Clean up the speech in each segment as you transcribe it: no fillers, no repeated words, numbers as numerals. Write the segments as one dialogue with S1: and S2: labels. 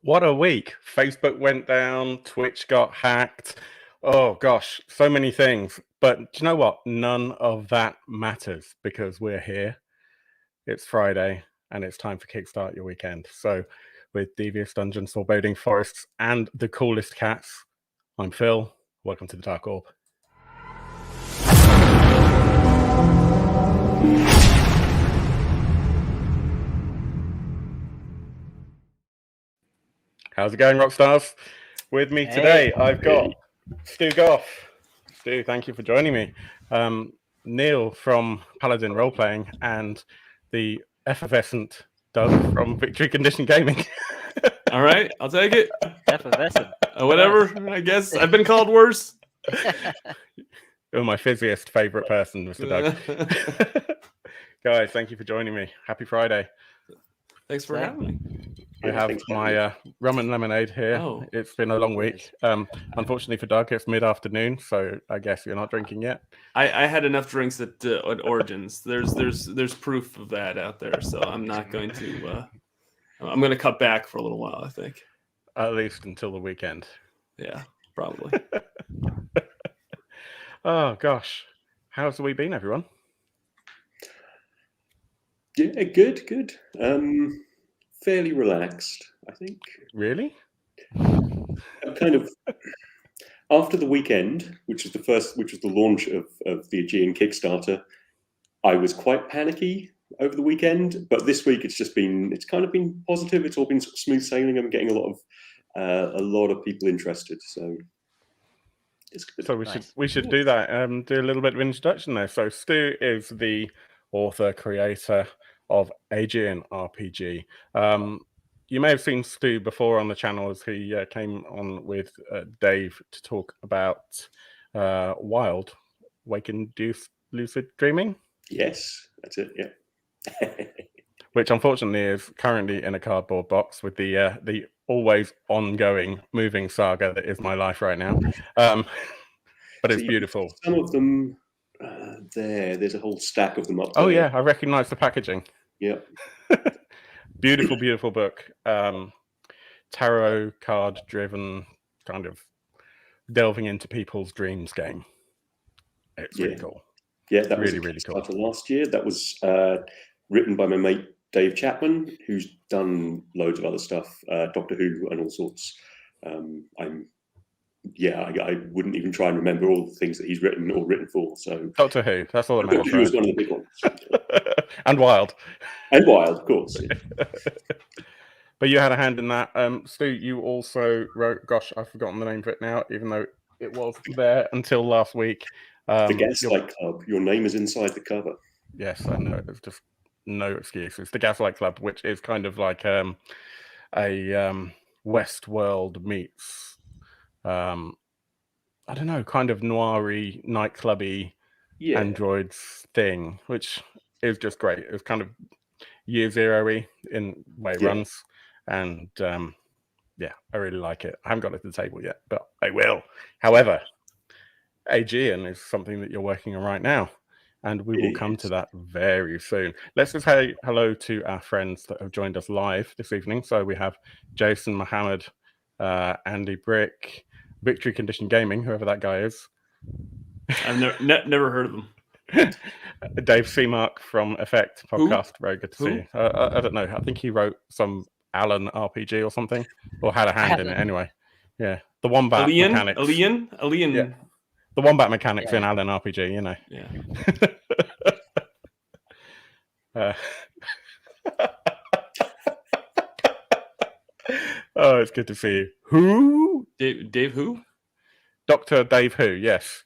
S1: What a week. Facebook went down, Twitch got hacked. Oh gosh, so many things. But do you know what? None of that matters because we're here. It's Friday and it's time for Kickstart Your Weekend. So with Devious Dungeons, Foreboding Forests, and the coolest cats, I'm Phil. Welcome to the Dark Orb. How's it going, Rockstars? With me today, I've got Stoo Goff. Stu, thank you for joining me. Neil from Paladin Roleplaying and the effervescent Doug from Victory Condition Gaming.
S2: All right, I'll take it.
S3: Effervescent.
S2: Whatever, I guess. I've been called worse.
S1: You're my fizziest favourite person, Mr. Doug. Guys, thank you for joining me. Happy Friday.
S2: Thanks for having me.
S1: I have my rum and lemonade here.
S2: Oh.
S1: It's been a long week. Unfortunately for Doug, it's mid-afternoon, so I guess you're not drinking yet.
S2: I had enough drinks at Origins. There's proof of that out there, so I'm not going to. I'm going to cut back for a little while, I think.
S1: At least until the weekend.
S2: Yeah, probably.
S1: Oh gosh, how's the week been, everyone?
S4: Yeah, good. Fairly relaxed, I think.
S1: Really?
S4: I'm kind of after the weekend, which was the launch of the Aegean Kickstarter. I was quite panicky over the weekend, but this week it's kind of been positive. It's all been sort of smooth sailing. I'm getting a lot of people interested, so it's good.
S1: So we should do that. Do a little bit of introduction there. So Stu is the author creator of Aegean RPG. You may have seen Stu before on the channel as he came on with Dave to talk about Wild, Wake-Induced Lucid Dreaming.
S4: Yes, that's it. Yeah.
S1: Which unfortunately is currently in a cardboard box with the always ongoing moving saga that is my life right now. But it's beautiful.
S4: Some of them there's a whole stack of them up there.
S1: Oh yeah, I recognize the packaging.
S4: Yeah.
S1: Beautiful book. Tarot card driven, kind of delving into people's dreams game. It's really cool.
S4: Yeah, that was
S1: really cool.
S4: Last year. That was written by my mate Dave Chapman, who's done loads of other stuff, Doctor Who and all sorts. I wouldn't even try and remember all the things that he's written or written for. So
S1: Doctor Who, that's all that matters.
S4: Doctor Who was one of the big ones.
S1: And Wild.
S4: And Wild, of course. Yeah.
S1: But you had a hand in that. Stu, you also wrote, gosh, I've forgotten the name of it now, even though it was there until last week.
S4: The Gaslight Club. Your name is inside the cover.
S1: Yes, I know. There's just no excuses. The Gaslight Club, which is kind of like a Westworld meets, I don't know, kind of noiry, nightclubby androids thing, which is just great. It's kind of Year Zero-y in the way it runs. And I really like it. I haven't got it to the table yet, but I will. However, Aegean is something that you're working on right now, and we will come to that very soon. Let's just say hello to our friends that have joined us live this evening. So we have Jason Mohammed, Andy Brick, Victory Condition Gaming, whoever that guy is.
S2: I've never heard of them.
S1: Dave Seamark from Effect Podcast.
S2: Who?
S1: Very good to see you. I don't know. I think he wrote some Alan RPG or something, or had a hand in it anyway. Yeah, the Wombat mechanics.
S2: Aegean.
S1: Yeah. The Wombat mechanics in Alan RPG, you know.
S2: Yeah.
S1: Oh, it's good to see you. Who?
S2: Dave who?
S1: Dr. Dave Who, yes.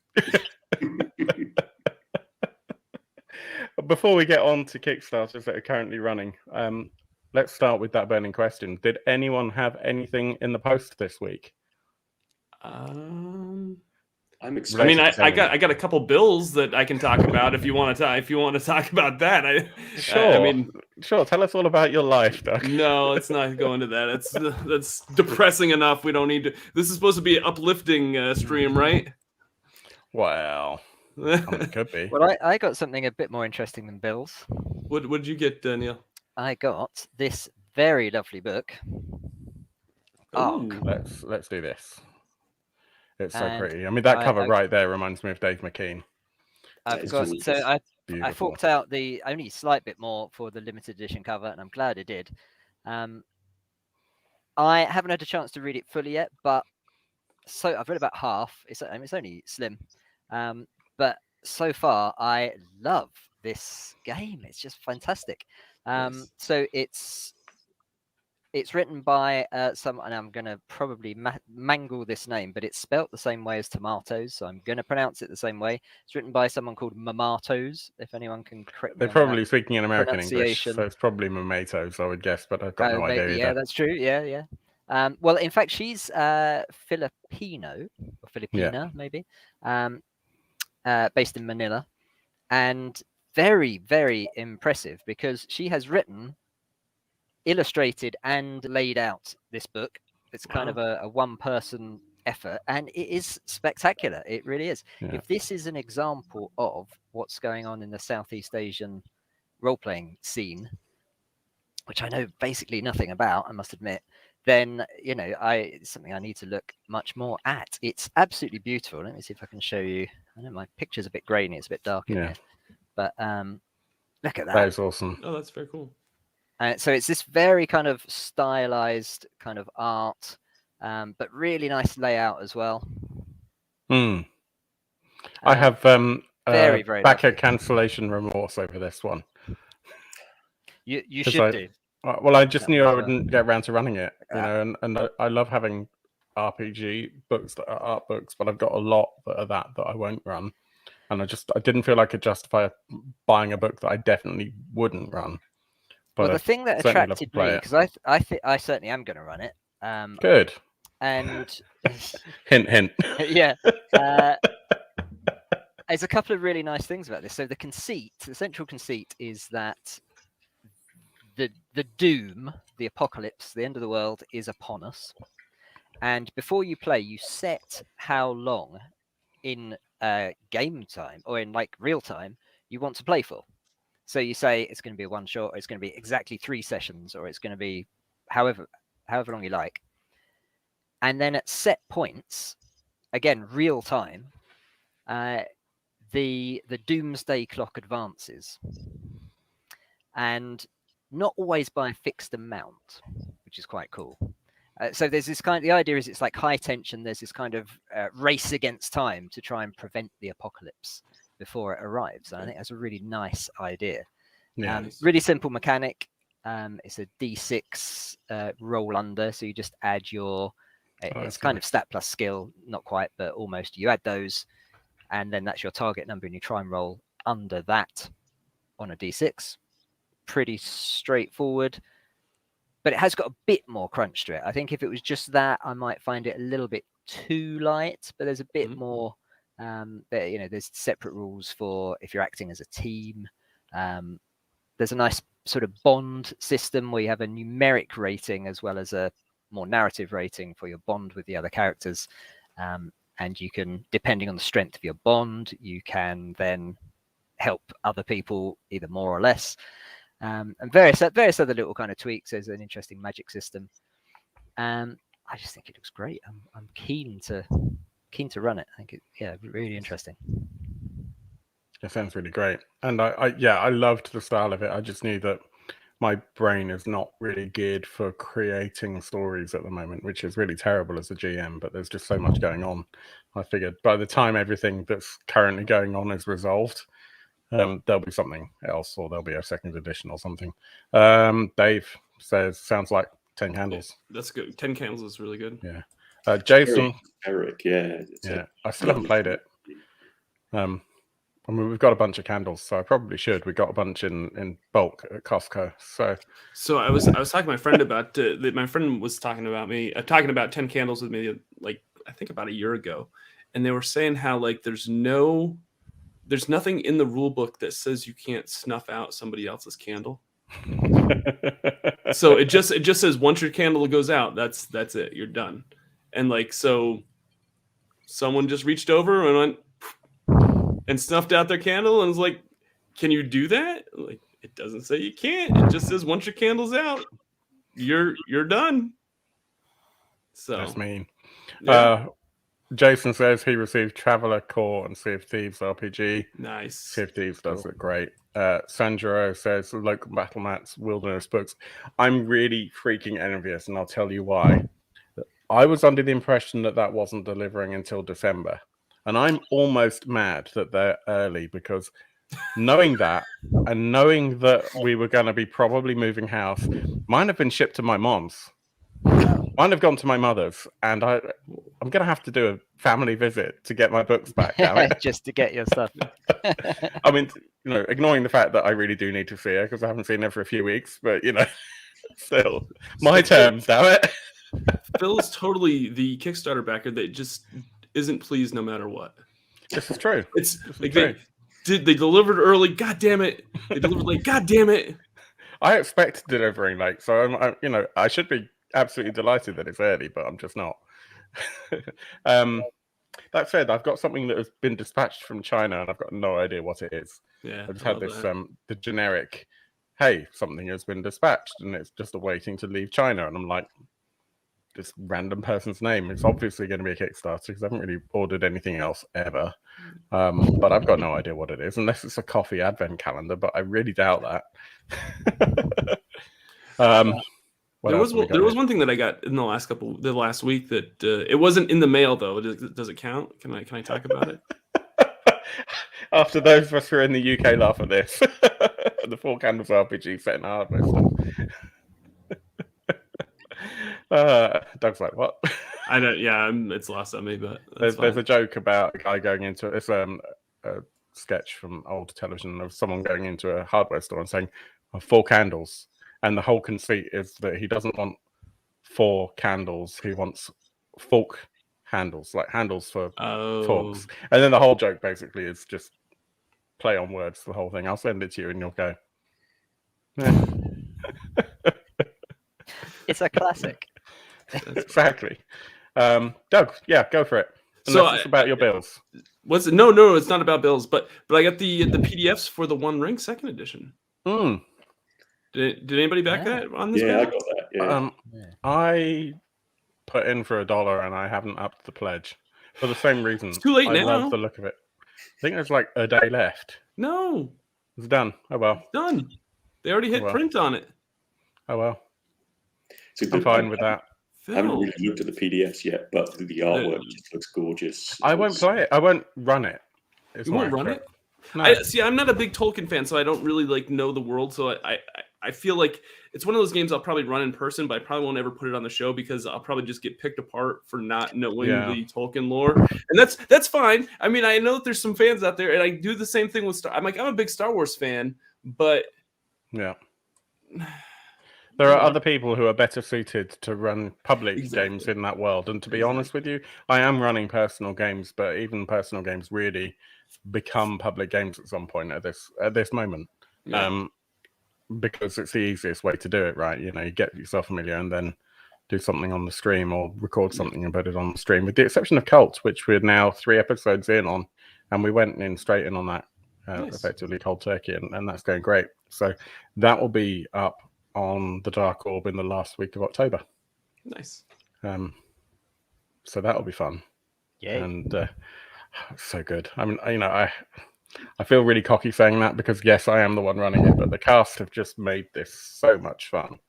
S1: Before we get on to Kickstarters that are currently running, let's start with that burning question. Did anyone have anything in the post this week?
S4: I'm excited.
S2: I mean, I got a couple bills that I can talk about if you want to talk about that.
S1: Sure. Tell us all about your life, Doug.
S2: No, let's not go into that. That's depressing enough. We don't need to. This is supposed to be an uplifting stream, right?
S1: Well, it could be.
S3: Well, I got something a bit more interesting than bills.
S2: What did you get, Daniel?
S3: I got this very lovely book Arc.
S1: Let's do this. It's so
S3: And
S1: pretty. I mean, that cover
S3: I-
S1: right there reminds me of Dave McKean.
S4: That
S3: I've
S4: is
S3: got
S4: gorgeous.
S3: so I
S1: Beautiful.
S3: forked out the only slight bit more for the limited edition cover, and I'm glad I did. I haven't had a chance to read it fully yet, but I've read about half. It's only slim, but so far I love this game. It's just fantastic.
S2: Nice.
S3: So it's written by and I'm going to probably mangle this name, but it's spelt the same way as tomatoes, so I'm going to pronounce it the same way. It's written by someone called Mamatos, if anyone can correct me.
S1: They're
S3: on
S1: probably
S3: that
S1: speaking in American English,
S3: pronunciation.
S1: so it's probably Mamatos, I would guess, but I've got no idea
S3: Yeah,
S1: either.
S3: that's true. Yeah. Well, in fact, she's Filipino or Filipina, maybe, based in Manila, and very, very impressive because she has written, illustrated, and laid out this book. It's kind of a one-person effort, and it is spectacular. It really is.
S1: Yeah.
S3: If this is an example of what's going on in the Southeast Asian role-playing scene, which I know basically nothing about, I must admit, then it's something I need to look much more at. It's absolutely beautiful. Let me see if I can show you. I know my picture's a bit grainy, it's a bit dark in here, but look at that.
S1: That is awesome.
S2: Oh, that's very cool.
S3: So it's this very kind of stylized kind of art, but really nice layout as well.
S1: I have
S3: very, very
S1: backer
S3: lovely.
S1: cancellation remorse over this one.
S3: You should do.
S1: Well, I just knew I wouldn't get around to running it, and I love having RPG books that are art books, but I've got a lot that are that I won't run, and I didn't feel I could justify buying a book that I definitely wouldn't run. But
S3: Well, the thing that attracted me, because I certainly am going to run it.
S1: Good.
S3: And
S1: hint, hint.
S3: Yeah. There's a couple of really nice things about this. So the central conceit is that the doom, the apocalypse, the end of the world is upon us. And before you play, you set how long in game time or in like real time you want to play for. So you say it's going to be a one shot, or it's going to be exactly 3 sessions, or it's going to be however long you like. And then at set points, again, real time, the doomsday clock advances. And not always by a fixed amount, which is quite cool. So there's this the idea is it's like high tension. There's this kind of race against time to try and prevent the apocalypse before it arrives. And I think that's a really nice idea.
S1: Yeah.
S3: Really simple mechanic. It's a D6 roll under. So you just add your, it's kind of stat plus skill, not quite, but almost. You add those, and then that's your target number, and you try and roll under that on a D6. Pretty straightforward, but it has got a bit more crunch to it. I think if it was just that, I might find it a little bit too light, but there's a bit more. There's separate rules for if you're acting as a team. There's a nice sort of bond system where you have a numeric rating as well as a more narrative rating for your bond with the other characters, and you can, depending on the strength of your bond, you can then help other people either more or less. And various other little kind of tweaks. There's an interesting magic system. I just think it looks great. I'm keen to run it. I think really interesting.
S1: It sounds really great, and I loved the style of it. I just knew that my brain is not really geared for creating stories at the moment, which is really terrible as a GM. But there's just so much going on. I figured by the time everything that's currently going on is resolved, there'll be something else, or there'll be a second edition or something. Dave says, sounds like 10 Candles.
S2: Yeah, that's good. 10 Candles is really good.
S1: Yeah. Jason.
S4: Eric, yeah.
S1: I still haven't played it. I mean, we've got a bunch of candles, so I probably should. We got a bunch in bulk at Costco. So
S2: I was talking to my friend about my friend was talking about 10 Candles with me, like I think about a year ago, and they were saying how like there's nothing in the rule book that says you can't snuff out somebody else's candle. So it just says once your candle goes out, that's it, you're done. And like, so someone just reached over and went and snuffed out their candle and was like, can you do that? Like, it doesn't say you can't. It just says once your candle's out, you're done. So
S1: that's mean.
S2: yeah.
S1: Jason says he received Traveller Core and Sea of Thieves RPG.
S2: Nice.
S1: Sea of Thieves does look great. Sanjuro says local battle mats, wilderness books. I'm really freaking envious, and I'll tell you why. I was under the impression that that wasn't delivering until December, and I'm almost mad that they're early, because knowing that and knowing that we were going to be probably moving house, mine have been shipped to my mom's. Mine have gone to my mother's, and I'm going to have to do a family visit to get my books back, damn it.
S3: Just to get your stuff.
S1: I mean, you know, ignoring the fact that I really do need to see her because I haven't seen her for a few weeks, but, you know, still, my terms, damn it.
S2: Phil's totally the Kickstarter backer that just isn't pleased no matter what.
S1: This is true.
S2: It's like they delivered early, god damn it. They delivered late, god damn it.
S1: I expect delivering late, so I'm you know, I should be absolutely delighted that it's early, but I'm just not. That said, I've got something that has been dispatched from China, and I've got no idea what it is.
S2: Yeah,
S1: I just had this the generic, hey, something has been dispatched, and it's just awaiting to leave China, and I'm like, this random person's name. It's obviously going to be a Kickstarter because I haven't really ordered anything else ever. But I've got no idea what it is, unless it's a coffee advent calendar, but I really doubt that.
S2: There was one thing that I got in the last week that it wasn't in the mail though. Does it count? Can I talk about it?
S1: After those of us who are in the UK laugh at this, the 4 Candles RPG set in hardware stuff. Doug's like, what?
S2: I don't. Yeah, it's lost on me. But
S1: there's a joke about a guy going into it's a sketch from old television of someone going into a hardware store and saying 4 candles, and the whole conceit is that he doesn't want 4 candles, he wants fork handles, like handles for forks. And then the whole joke basically is just play on words. The whole thing. I'll send it to you, and you'll go. Yeah.
S3: It's a classic.
S1: Exactly. Doug, yeah, go for it. Unless it's about your bills.
S2: No, it's not about bills, but I got the PDFs for the One Ring second edition. Did anybody back that on this?
S4: Yeah, I got that. Yeah.
S1: I put in for $1 and I haven't upped the pledge for the same reason.
S2: It's too late now.
S1: I love the look of it. I think there's like a day left.
S2: No,
S1: it's done. Oh well,
S2: it's done. They already hit print on it.
S1: Oh well. I'm fine with that.
S4: I haven't really looked at the PDFs yet, but the artwork just looks gorgeous.
S1: I won't play it. I won't run it.
S2: You won't run it?
S1: No.
S2: I'm not a big Tolkien fan, so I don't really know the world. So I feel like it's one of those games I'll probably run in person, but I probably won't ever put it on the show because I'll probably just get picked apart for not knowing the Tolkien lore, and that's fine. I mean, I know that there's some fans out there, and I do the same thing with Star. I'm a big Star Wars fan, but
S1: yeah. There are other people who are better suited to run public games in that world. And to be honest with you, I am running personal games, but even personal games really become public games at some point at this moment. Yeah. Because it's the easiest way to do it, right? You know, you get yourself familiar and then do something on the stream or record something and put it on the stream, with the exception of Cult, which we're now 3 episodes in on, and we went straight in on that effectively cold turkey, and that's going great. So that will be up on the Dark Orb in the last week of October.
S2: Nice.
S1: So that'll be fun.
S3: Yeah.
S1: And so good. I mean, you know, I feel really cocky saying that because yes, I am the one running it, but the cast have just made this so much fun.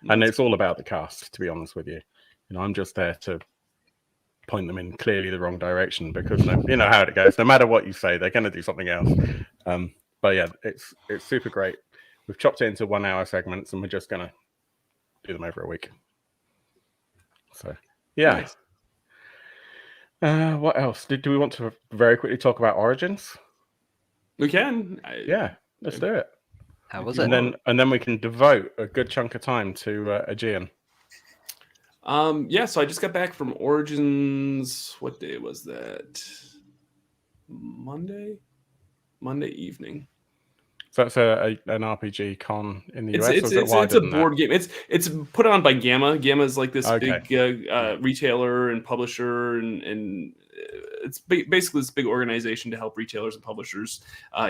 S1: And it's all about the cast, to be honest with you. You know, I'm just there to point them in clearly the wrong direction because you know how it goes. No matter what you say, they're going to do something else. But yeah, it's super great. We've chopped it into 1-hour segments, and we're just going to do them over a week. So, yeah. Nice. What else? Do we want to very quickly talk about Origins?
S2: We can.
S1: Yeah, let's do it.
S3: How was it?
S1: And then we can devote a good chunk of time to Aegean.
S2: Yeah, so I just got back from Origins. What day was that? Monday evening.
S1: So that's an RPG con in the US?
S2: It's a board game. It's put on by Gamma. Gamma is like this big retailer and publisher, and it's basically this big organization to help retailers and publishers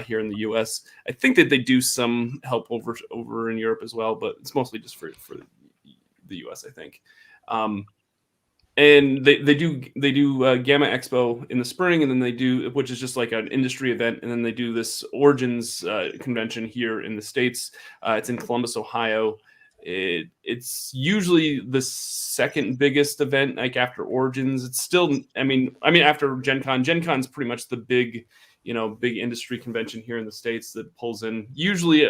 S2: here in the US. I think that they do some help over in Europe as well, but it's mostly just for the US, I think. and they do Gamma Expo in the spring, and then they do, which is just like an industry event, and then they do this Origins convention here in the States. It's in Columbus, Ohio. It's usually the second biggest event, like after Origins. It's still, I mean after Gen Con. Gen Con's pretty much the big industry convention here in the States that pulls in, usually,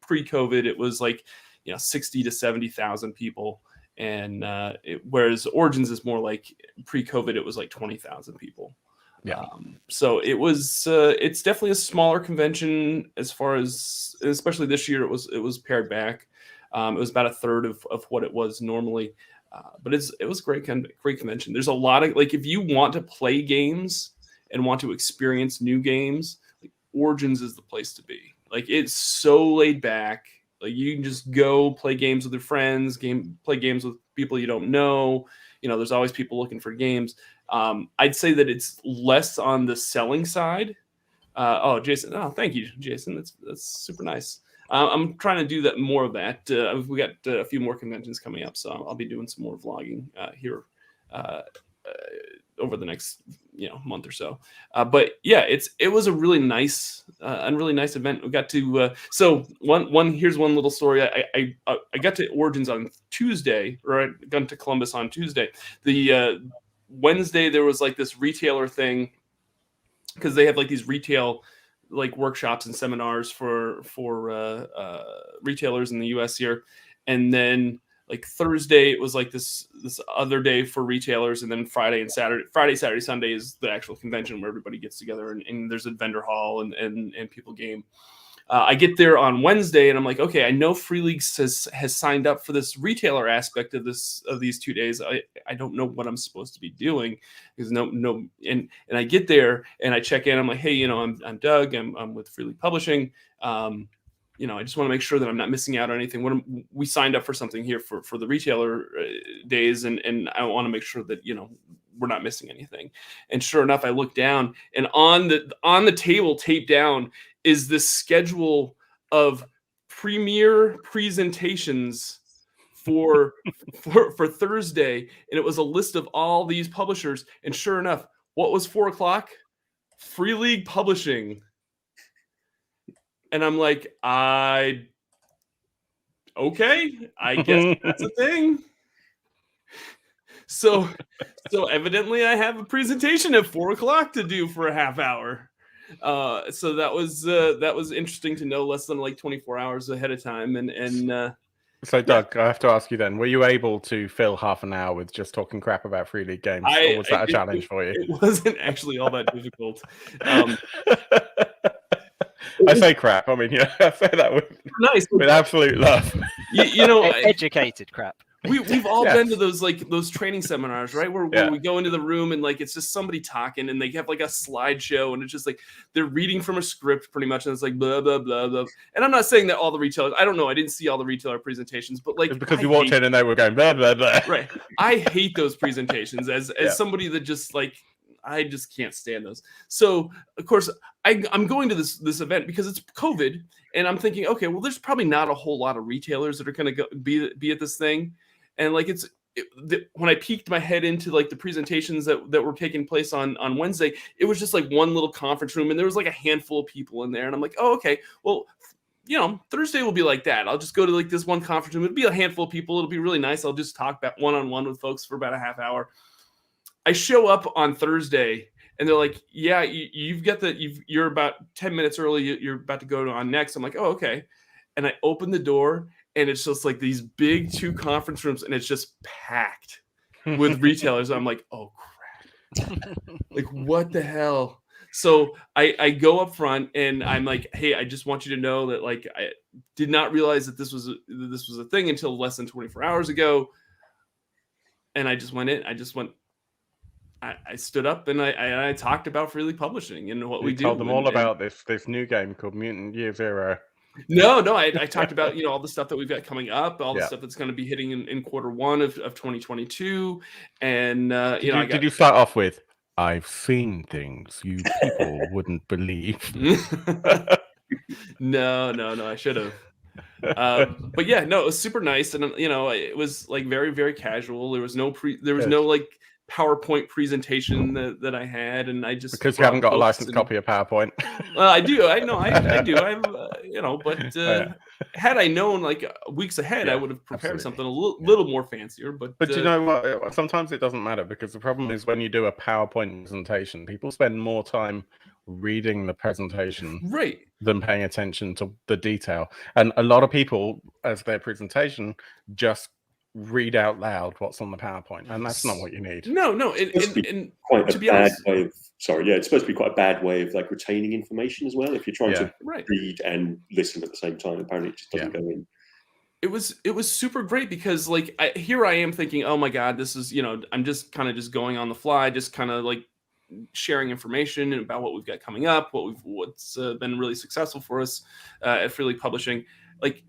S2: pre-COVID it was like 60 to 70,000 people. And whereas Origins is more like, pre-COVID it was like 20,000 people.
S1: Yeah.
S2: So it was it's definitely a smaller convention, as far as, especially this year it was pared back. It was about a third of what it was normally, but it was a great convention. There's a lot of, like, if you want to play games and want to experience new games, like, Origins is the place to be. Like, it's so laid back. Like, you can just go play games with your friends, play games with people you don't know. There's always people looking for games. I'd say that it's less on the selling side. Jason. Oh, thank you, Jason. That's super nice. I'm trying to do more of that. We got a few more conventions coming up, so I'll be doing some more vlogging here over the next month or so. But yeah, it was a really nice event. We got to so here's one little story. I got to Origins on Tuesday, or I got to Columbus on Tuesday. The Wednesday there was like this retailer thing, because they have like these retail like workshops and seminars for retailers in the US here. And then like Thursday it was like this other day for retailers, and then Friday, Saturday, Sunday is the actual convention where everybody gets together, and there's a vendor hall and people game. I get there on Wednesday and I'm like, okay, I know Free League has signed up for this retailer aspect of these 2 days. I don't know what I'm supposed to be doing, because no, and I get there and I check in. I'm like, hey, I'm Doug. I'm with Free League Publishing. I just want to make sure that I'm not missing out on anything. We signed up for something here for the retailer days, and I want to make sure that we're not missing anything. And sure enough, I look down, and on the table taped down is this schedule of premiere presentations for Thursday, and it was a list of all these publishers. And sure enough, what was 4 o'clock? Free League Publishing. And I'm like, okay, I guess that's a thing. So evidently I have a presentation at 4 o'clock to do for a half hour. So that was interesting to know, less than like 24 hours ahead of time. And
S1: so Doug, I have to ask you then, were you able to fill half an hour with just talking crap about Free League games, or was that a challenge for you?
S2: It wasn't actually all that difficult.
S1: I say crap. I mean, I say that with absolute love.
S3: Educated crap.
S2: We've all been to those training seminars, right? Where we go into the room and like it's just somebody talking, and they have like a slideshow, and it's just like they're reading from a script pretty much, and it's like blah blah blah blah. And I'm not saying that all the retailers, I don't know, I didn't see all the retailer presentations, but like,
S1: it's because you walked in and they were going blah blah blah.
S2: Right. I hate those presentations as somebody that just like, I just can't stand those. So of course I'm going to this event because it's COVID, and I'm thinking, okay, well, there's probably not a whole lot of retailers that are going to be at this thing. And like when I peeked my head into like the presentations that were taking place on Wednesday, it was just like one little conference room, and there was like a handful of people in there. And I'm like, oh, okay, well, Thursday will be like that. I'll just go to like this one conference room. It'll be a handful of people. It'll be really nice. I'll just talk about one-on-one with folks for about a half hour. I show up on Thursday, and they're like, yeah, you're about 10 minutes early. You're about to go on next. I'm like, oh, okay. And I open the door, and it's just like these big 2 conference rooms, and it's just packed with retailers. I'm like, oh crap. Like, what the hell? So I go up front, and I'm like, hey, I just want you to know that like I did not realize that this was a thing until less than 24 hours ago. And I just went in. I stood up and I talked about Free League Publishing and what we do.
S1: Told them all about this new game called Mutant Year Zero.
S2: No, I talked about all the stuff that we've got coming up, all the stuff that's going to be hitting in Q1 of 2022, and did
S1: you start off with, I've seen things you people wouldn't believe?
S2: No, I should have. But yeah, no, it was super nice, and you know, it was like very, very casual. There was no like PowerPoint presentation that I had, and I just
S1: because you haven't got a licensed copy of PowerPoint.
S2: Well, I do. I know. I do. I'm, you know, but had I known like weeks ahead, I would have prepared something a little more fancier. But
S1: you know what? Sometimes it doesn't matter, because the problem is when you do a PowerPoint presentation, people spend more time reading the presentation than paying attention to the detail. And a lot of people, as their presentation, just read out loud what's on the PowerPoint, and that's not what you need.
S2: No,
S4: and quite a bad way of it's supposed to be quite a bad way of like retaining information as well. If you're trying to read and listen at the same time, apparently it just doesn't go in.
S2: It was super great, because like here I am thinking, oh my god, this is, you know, I'm just kind of just going on the fly, just kind of like sharing information about what we've got coming up, what's been really successful for us at Free League Publishing, like.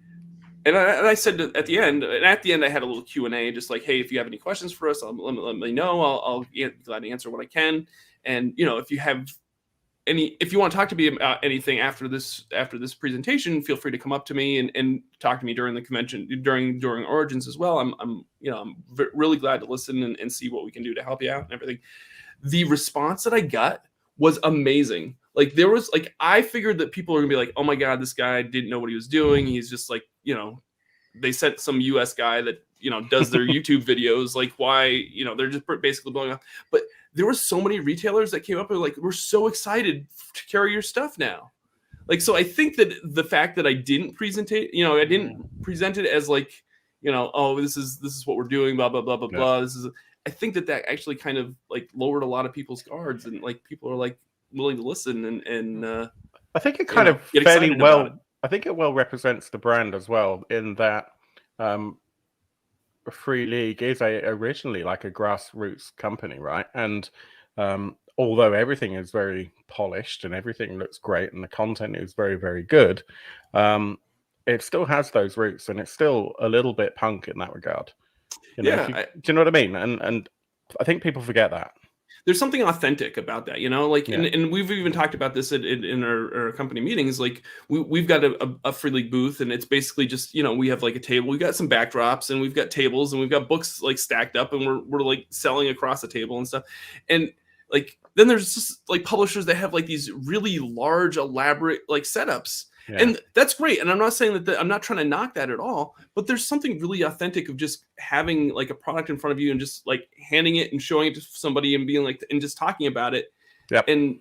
S2: And I said at the end, I had a little Q&A, just like, hey, if you have any questions for us, let me know. I'll be glad to answer what I can. And you know, if you want to talk to me about anything after this presentation, feel free to come up to me and talk to me during the convention, during Origins as well. I'm really glad to listen and see what we can do to help you out and everything. The response that I got was amazing. Like there was like, I figured that people are gonna be like, oh my god, this guy didn't know what he was doing. He's just like, you know, they sent some US guy that, you know, does their YouTube videos. Like why, you know, they're just basically blowing up. But there were so many retailers that came up and were like, we're so excited to carry your stuff now. Like, so I think that the fact that I didn't present it, you know, I didn't present it as like, you know, oh, this is what we're doing, blah, blah, blah, blah, blah. I think that actually kind of like lowered a lot of people's guards, and like people are like willing to listen and
S1: I think it kind of fairly well. I think it well represents the brand as well, in that Free League is originally like a grassroots company, right? And although everything is very polished and everything looks great and the content is very, very good, it still has those roots, and it's still a little bit punk in that regard. You know, do you know what I mean? And I think people forget that.
S2: There's something authentic about that, you know, like, and we've even talked about this in our company meetings. Like we've got a Free League booth, and it's basically just, you know, we have like a table, we've got some backdrops, and we've got tables, and we've got books like stacked up, and we're like selling across the table and stuff. And like, then there's just like publishers that have like these really large, elaborate like setups. And that's great. And I'm not saying that I'm not trying to knock that at all, but there's something really authentic of just having like a product in front of you and just like handing it and showing it to somebody and being like, and just talking about it and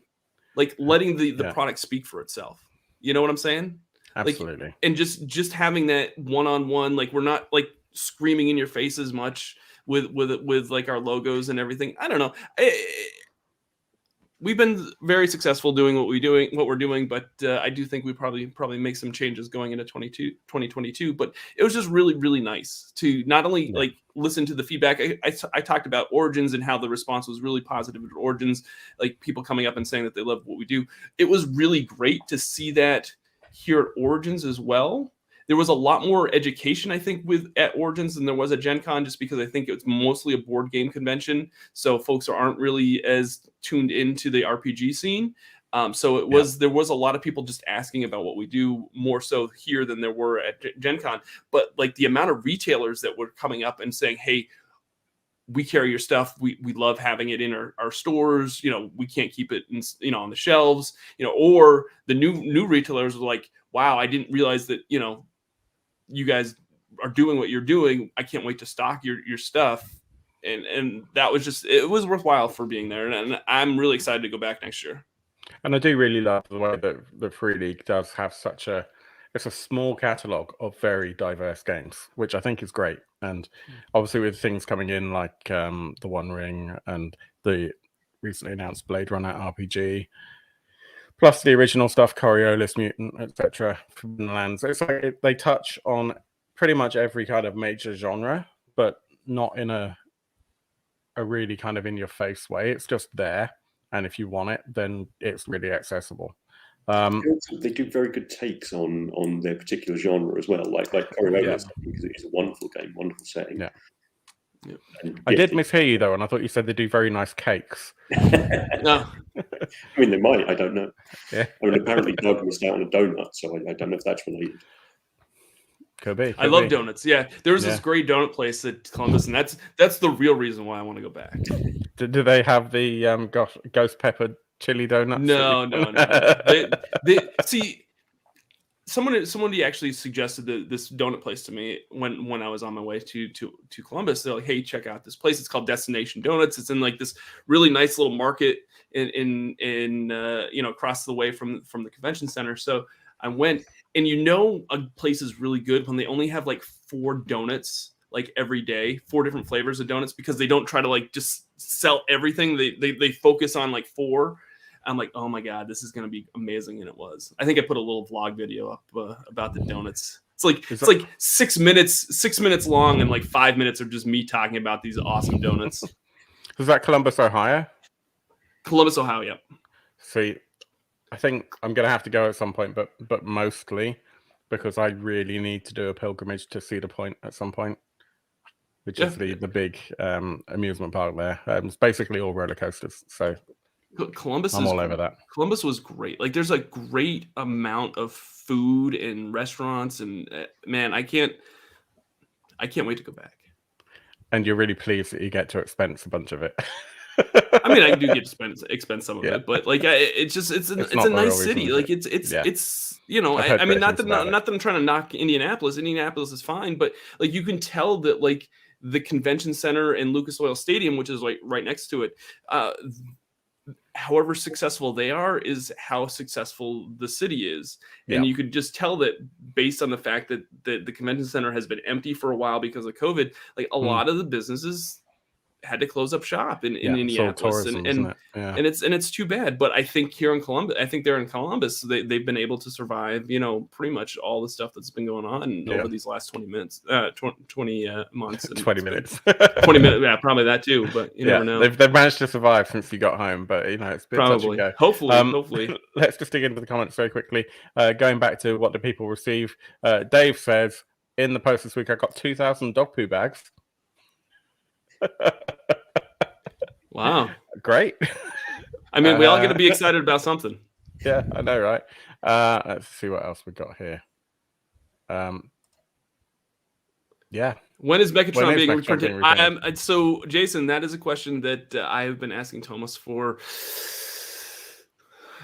S2: like letting the product speak for itself. You know what I'm saying?
S1: Absolutely.
S2: Like, and just having that one-on-one, like we're not like screaming in your face as much with like our logos and everything. I don't know. We've been very successful doing what we're doing, but I do think we probably make some changes going into 2022. But it was just really, really nice to not only like listen to the feedback. I talked about Origins and how the response was really positive at Origins, like people coming up and saying that they love what we do. It was really great to see that here at Origins as well. There was a lot more education, I think, at Origins than there was at Gen Con, just because I think it's mostly a board game convention. So folks aren't really as tuned into the RPG scene. So there was a lot of people just asking about what we do, more so here than there were at Gen Con. But like the amount of retailers that were coming up and saying, hey, we carry your stuff. We love having it in our stores. You know, we can't keep it in, you know, on the shelves, you know, or the new retailers were like, wow, I didn't realize that, you know, you guys are doing what you're doing. I can't wait to stock your stuff. And that was just, it was worthwhile for being there. And I'm really excited to go back next year.
S1: And I do really love the way that the Free League does have it's a small catalog of very diverse games, which I think is great. And obviously with things coming in like the One Ring and the recently announced Blade Runner RPG, plus the original stuff, Coriolis, Mutant, etc. from the lands. It's like they touch on pretty much every kind of major genre, but not in a really kind of in your face way. It's just there, and if you want it, then it's really accessible.
S4: They do very good takes on their particular genre as well. Like Coriolis, because it is a wonderful game, wonderful setting.
S2: Yeah.
S1: I did mishear you though, and I thought you said they do very nice cakes.
S2: No.
S4: I mean, they might. I don't know. I mean, apparently Doug missed out on a donut, so I don't know if that's related.
S1: Could be.
S2: I love donuts. Yeah, there was this great donut place at Columbus, and that's the real reason why I want to go back.
S1: Do they have the ghost pepper chili donuts?
S2: No. They see. Somebody actually suggested this donut place to me when I was on my way to Columbus. They're like, "Hey, check out this place. It's called Destination Donuts. It's in like this really nice little market in across the way from the convention center." So I went, and a place is really good when they only have like 4 donuts like every day, 4 different flavors of donuts, because they don't try to like just sell everything. They focus on like 4. I'm like, oh my God, this is going to be amazing. And it was. I think I put a little vlog video up about the donuts. It's like 6 minutes long, and like 5 minutes are just me talking about these awesome donuts.
S1: Was that Columbus, Ohio?
S2: Columbus, Ohio, yep.
S1: See, I think I'm going to have to go at some point, but mostly because I really need to do a pilgrimage to Cedar Point at some point, which is the big amusement park there. It's basically all roller coasters, so...
S2: Columbus
S1: I'm all over that.
S2: Columbus was great. Like, there's a great amount of food and restaurants, and man, I can't wait to go back.
S1: And you're really pleased that you get to expense a bunch of it.
S2: I mean, I do get to expense some of it, but like, it's a nice city. Like, it's I mean, not that I'm trying to knock Indianapolis. Indianapolis is fine, but like, you can tell that like the convention center and Lucas Oil Stadium, which is like right next to it, however successful they are is how successful the city is. And you could just tell that based on the fact that the convention center has been empty for a while because of COVID, like a lot of the businesses had to close up shop in Indianapolis,
S1: tourism,
S2: and it's too bad. But I think they're in Columbus. They've been able to survive, pretty much all the stuff that's been going on over these last 20 months. 20 months.
S1: 20 minutes.
S2: 20 minutes. Yeah, probably that too. But you never know.
S1: They've managed to survive since you got home. But it's been
S2: probably.
S1: Touch and go.
S2: Hopefully.
S1: Let's just dig into the comments very quickly. Going back to what do people receive? Dave says in the post this week I got 2,000 dog poo bags.
S2: Wow,
S1: great.
S2: I mean, we all get to be excited about something.
S1: Yeah, I know, right? Let's see what else we got here.
S2: When is Mechatron being reprinted? So Jason, that is a question that I have been asking Thomas for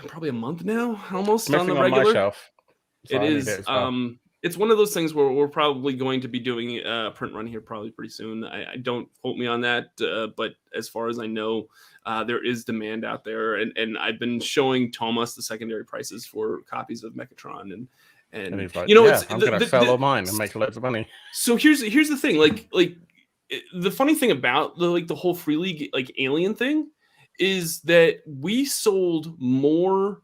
S2: probably a month now, almost on the regular.
S1: On my shelf,
S2: so it is. It's one of those things where we're probably going to be doing a print run here probably pretty soon. I don't quote me on that, but as far as I know, there is demand out there, and I've been showing Thomas the secondary prices for copies of Mechatron, and
S1: he's like,
S2: I'm
S1: going to sell all mine and make loads of money.
S2: So here's the thing, like the funny thing about the whole Free League like Alien thing is that we sold more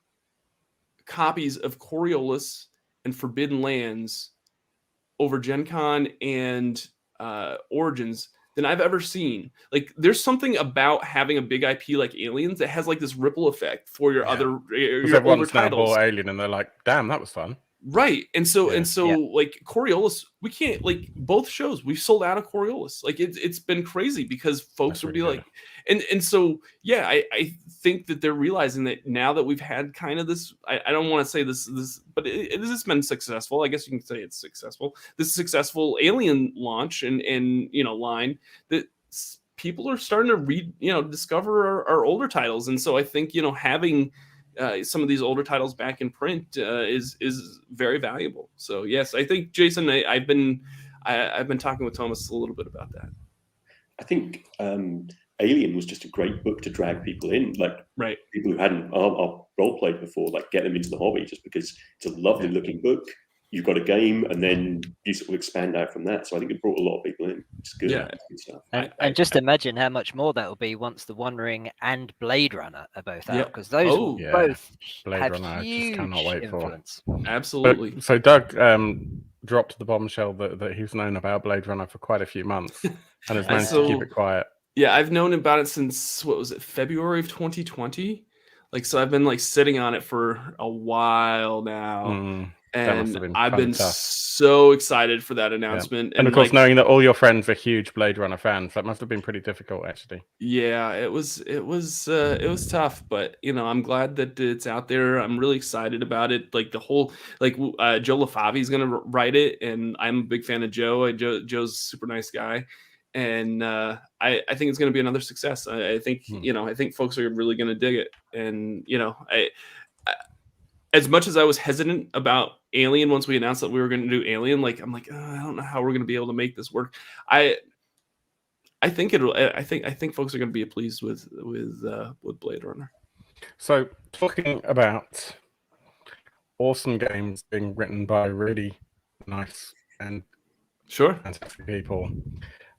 S2: copies of Coriolis and Forbidden Lands over Gen Con and Origins than I've ever seen. Like, there's something about having a big IP like Aliens that has like this ripple effect for your other your older titles.
S1: Alien, and they're like, "Damn, that was fun."
S2: Right, and so like Coriolis, we can't like both shows. We've sold out of Coriolis. Like it's been crazy because folks would be like, and so I think that they're realizing that now that we've had kind of this. I don't want to say this, but it has been successful. I guess you can say it's successful. This successful Alien launch and line that people are starting to discover our older titles, and so I think having some of these older titles back in print is very valuable. So yes, I think Jason, I've been talking with Thomas a little bit about that.
S4: I think Alien was just a great book to drag people in, like people who hadn't role played before, like get them into the hobby, just because it's a lovely looking book. You've got a game, and then you sort of expand out from that. So I think it brought a lot of people in. It's good.
S2: Yeah,
S4: good stuff.
S3: And just imagine how much more that will be once the One Ring and Blade Runner are both out, because those both
S1: Blade
S3: have
S1: Runner,
S3: huge
S1: I just cannot wait
S3: influence.
S2: Absolutely.
S1: So Doug dropped the bombshell that he's known about Blade Runner for quite a few months, and has managed to keep it quiet.
S2: Yeah, I've known about it since February of 2020. Like, so I've been like sitting on it for a while now. and
S1: been
S2: I've
S1: kind of
S2: been
S1: tough.
S2: so excited for that announcement.
S1: And of course, knowing that all your friends are huge Blade Runner fans, that must have been pretty difficult, actually.
S2: Yeah, it was tough, but I'm glad that it's out there. I'm really excited about it. Like the whole Joe LaFavi is gonna write it, and I'm a big fan of Joe. Joe's a super nice guy, and I think it's gonna be another success. I think I think folks are really gonna dig it, and I as much as I was hesitant about Alien once we announced that we were going to do Alien, I'm like, I don't know how we're going to be able to make this work. I think I think folks are going to be pleased with Blade Runner.
S1: So, talking about awesome games being written by really nice and fantastic people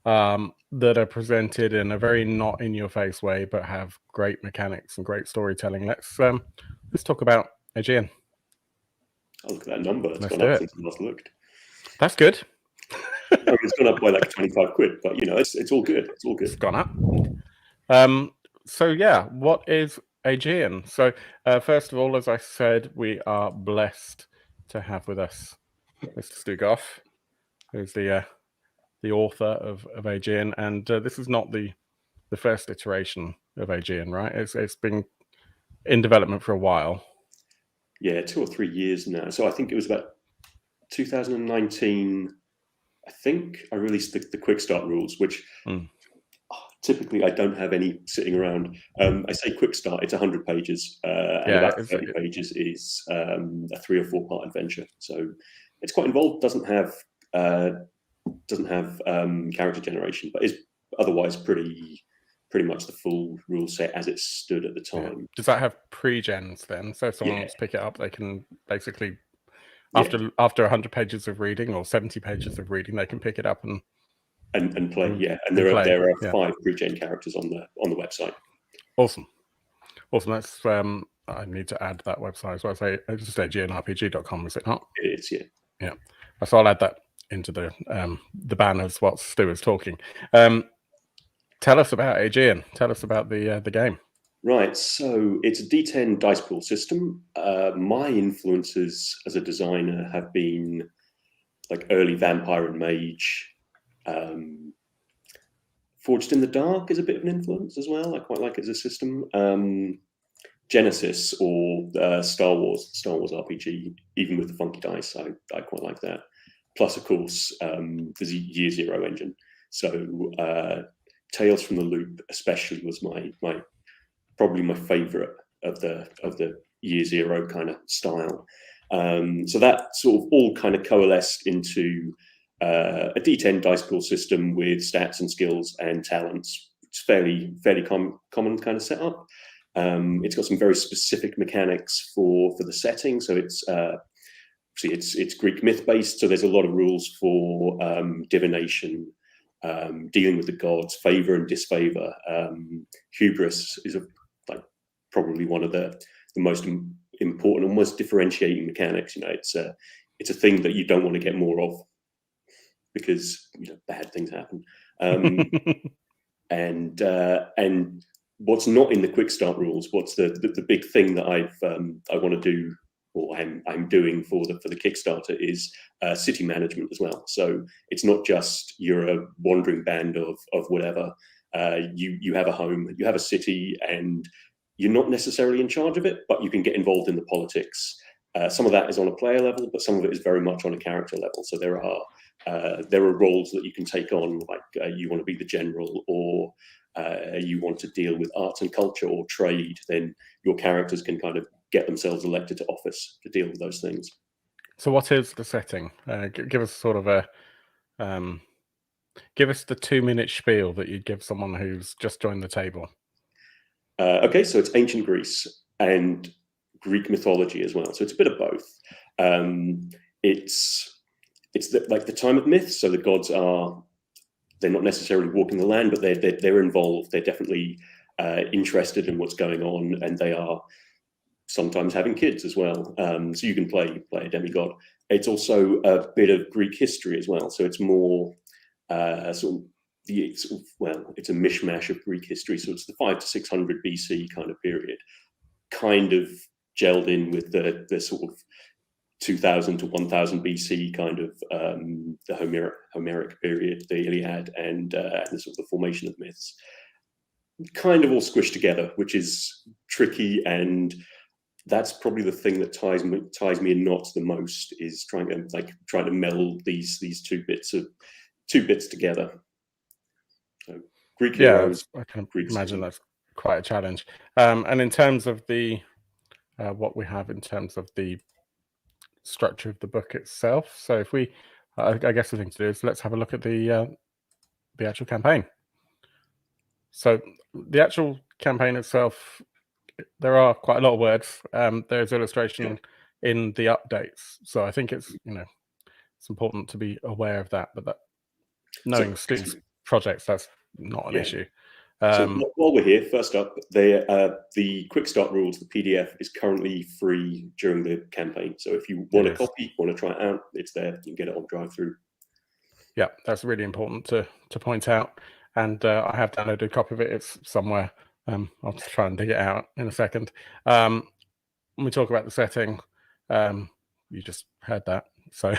S1: that are presented in a very not in your face way, but have great mechanics and great storytelling. Let's talk about Aegean.
S4: Oh, look at that number. It's gone up since I last looked.
S1: That's good.
S4: It's gone up by like 25 quid, but it's all good. It's all good.
S1: It's gone up. So yeah, what is Aegean? So first of all, as I said, we are blessed to have with us Mr. Stoo Goff, who's the author of Aegean, and this is not the first iteration of Aegean, right? It's been in development for a while.
S4: Yeah, 2 or 3 years now. So I think it was about 2019. I think I released the quick start rules, which typically I don't have any sitting around. I say quick start; it's 100 pages, and about 30 pages is a 3 or 4 part adventure. So it's quite involved. Doesn't have character generation, but is otherwise pretty much the full rule set as it stood at the time.
S1: Yeah. Does that have pre-gens then? So if someone wants to pick it up, they can basically, after 100 pages of reading or 70 pages of reading, they can pick it up and
S4: play. Yeah, and there are 5 pre-gen characters on the website.
S1: Awesome. That's I need to add that website as well. So it's just AegeanRPG.com, is it not?
S4: It is, yeah.
S1: Yeah. So I'll add that into the banners while Stu is talking. Tell us about Aegean. Tell us about the game.
S4: Right, so it's a D10 dice pool system. My influences as a designer have been like early Vampire and Mage. Forged in the Dark is a bit of an influence as well. I quite like it as a system. Genesis or Star Wars RPG, even with the funky dice, I quite like that. Plus, of course, there's a Year Zero engine. So Tales from the Loop, especially, was probably my favorite of the Year Zero kind of style. So that sort of all kind of coalesced into a D10 dice pool system with stats and skills and talents. It's fairly common kind of setup. It's got some very specific mechanics for the setting. So it's Greek myth based. So there's a lot of rules for divination, dealing with the gods, favor and disfavor. Hubris is probably one of the most important, almost differentiating mechanics. It's a thing that you don't want to get more of because bad things happen. And what's not in the quick start rules, what's the big thing that I want to do, or I'm doing for the Kickstarter, is city management as well. So it's not just you're a wandering band of whatever. You have a home, you have a city, and you're not necessarily in charge of it, but you can get involved in the politics. Some of that is on a player level, but some of it is very much on a character level. So there are roles that you can take on, like you want to be the general, or you want to deal with arts and culture or trade. Then your characters can kind of get themselves elected to office to deal with those things.
S1: So what is the setting? Give us sort of give us the 2-minute spiel that you'd give someone who's just joined the table.
S4: Okay, so it's ancient Greece and Greek mythology as well. So it's a bit of both. It's like the time of myth. So the gods they're not necessarily walking the land, but they're involved. They're definitely interested in what's going on, and they are sometimes having kids as well. So you can play a demigod. It's also a bit of Greek history as well. So it's more it's a mishmash of Greek history. So it's the 500 to 600 BC kind of period, kind of gelled in with the sort of 2000 to 1000 BC kind of the Homeric period, the Iliad, and the sort of the formation of myths, kind of all squished together, which is tricky. And that's probably the thing that ties me in knots the most, is trying to meld these two bits together. So Greek heroes.
S1: I can imagine that's quite a challenge. And in terms of the what we have in terms of the structure of the book itself, so if we, I guess the thing to do is let's have a look at the actual campaign. So the actual campaign itself, there are quite a lot of words. There's illustration in the updates, so I think it's it's important to be aware of that. But knowing Stoo's projects, that's not an issue.
S4: So while we're here, first up, the Kickstart rules, the PDF is currently free during the campaign. So if you want a copy, want to try it out, it's there. You can get it on drive-through. Yeah,
S1: that's really important to point out. And I have downloaded a copy of it. It's somewhere. I'll try and dig it out in a second. When we talk about the setting, you just heard that, so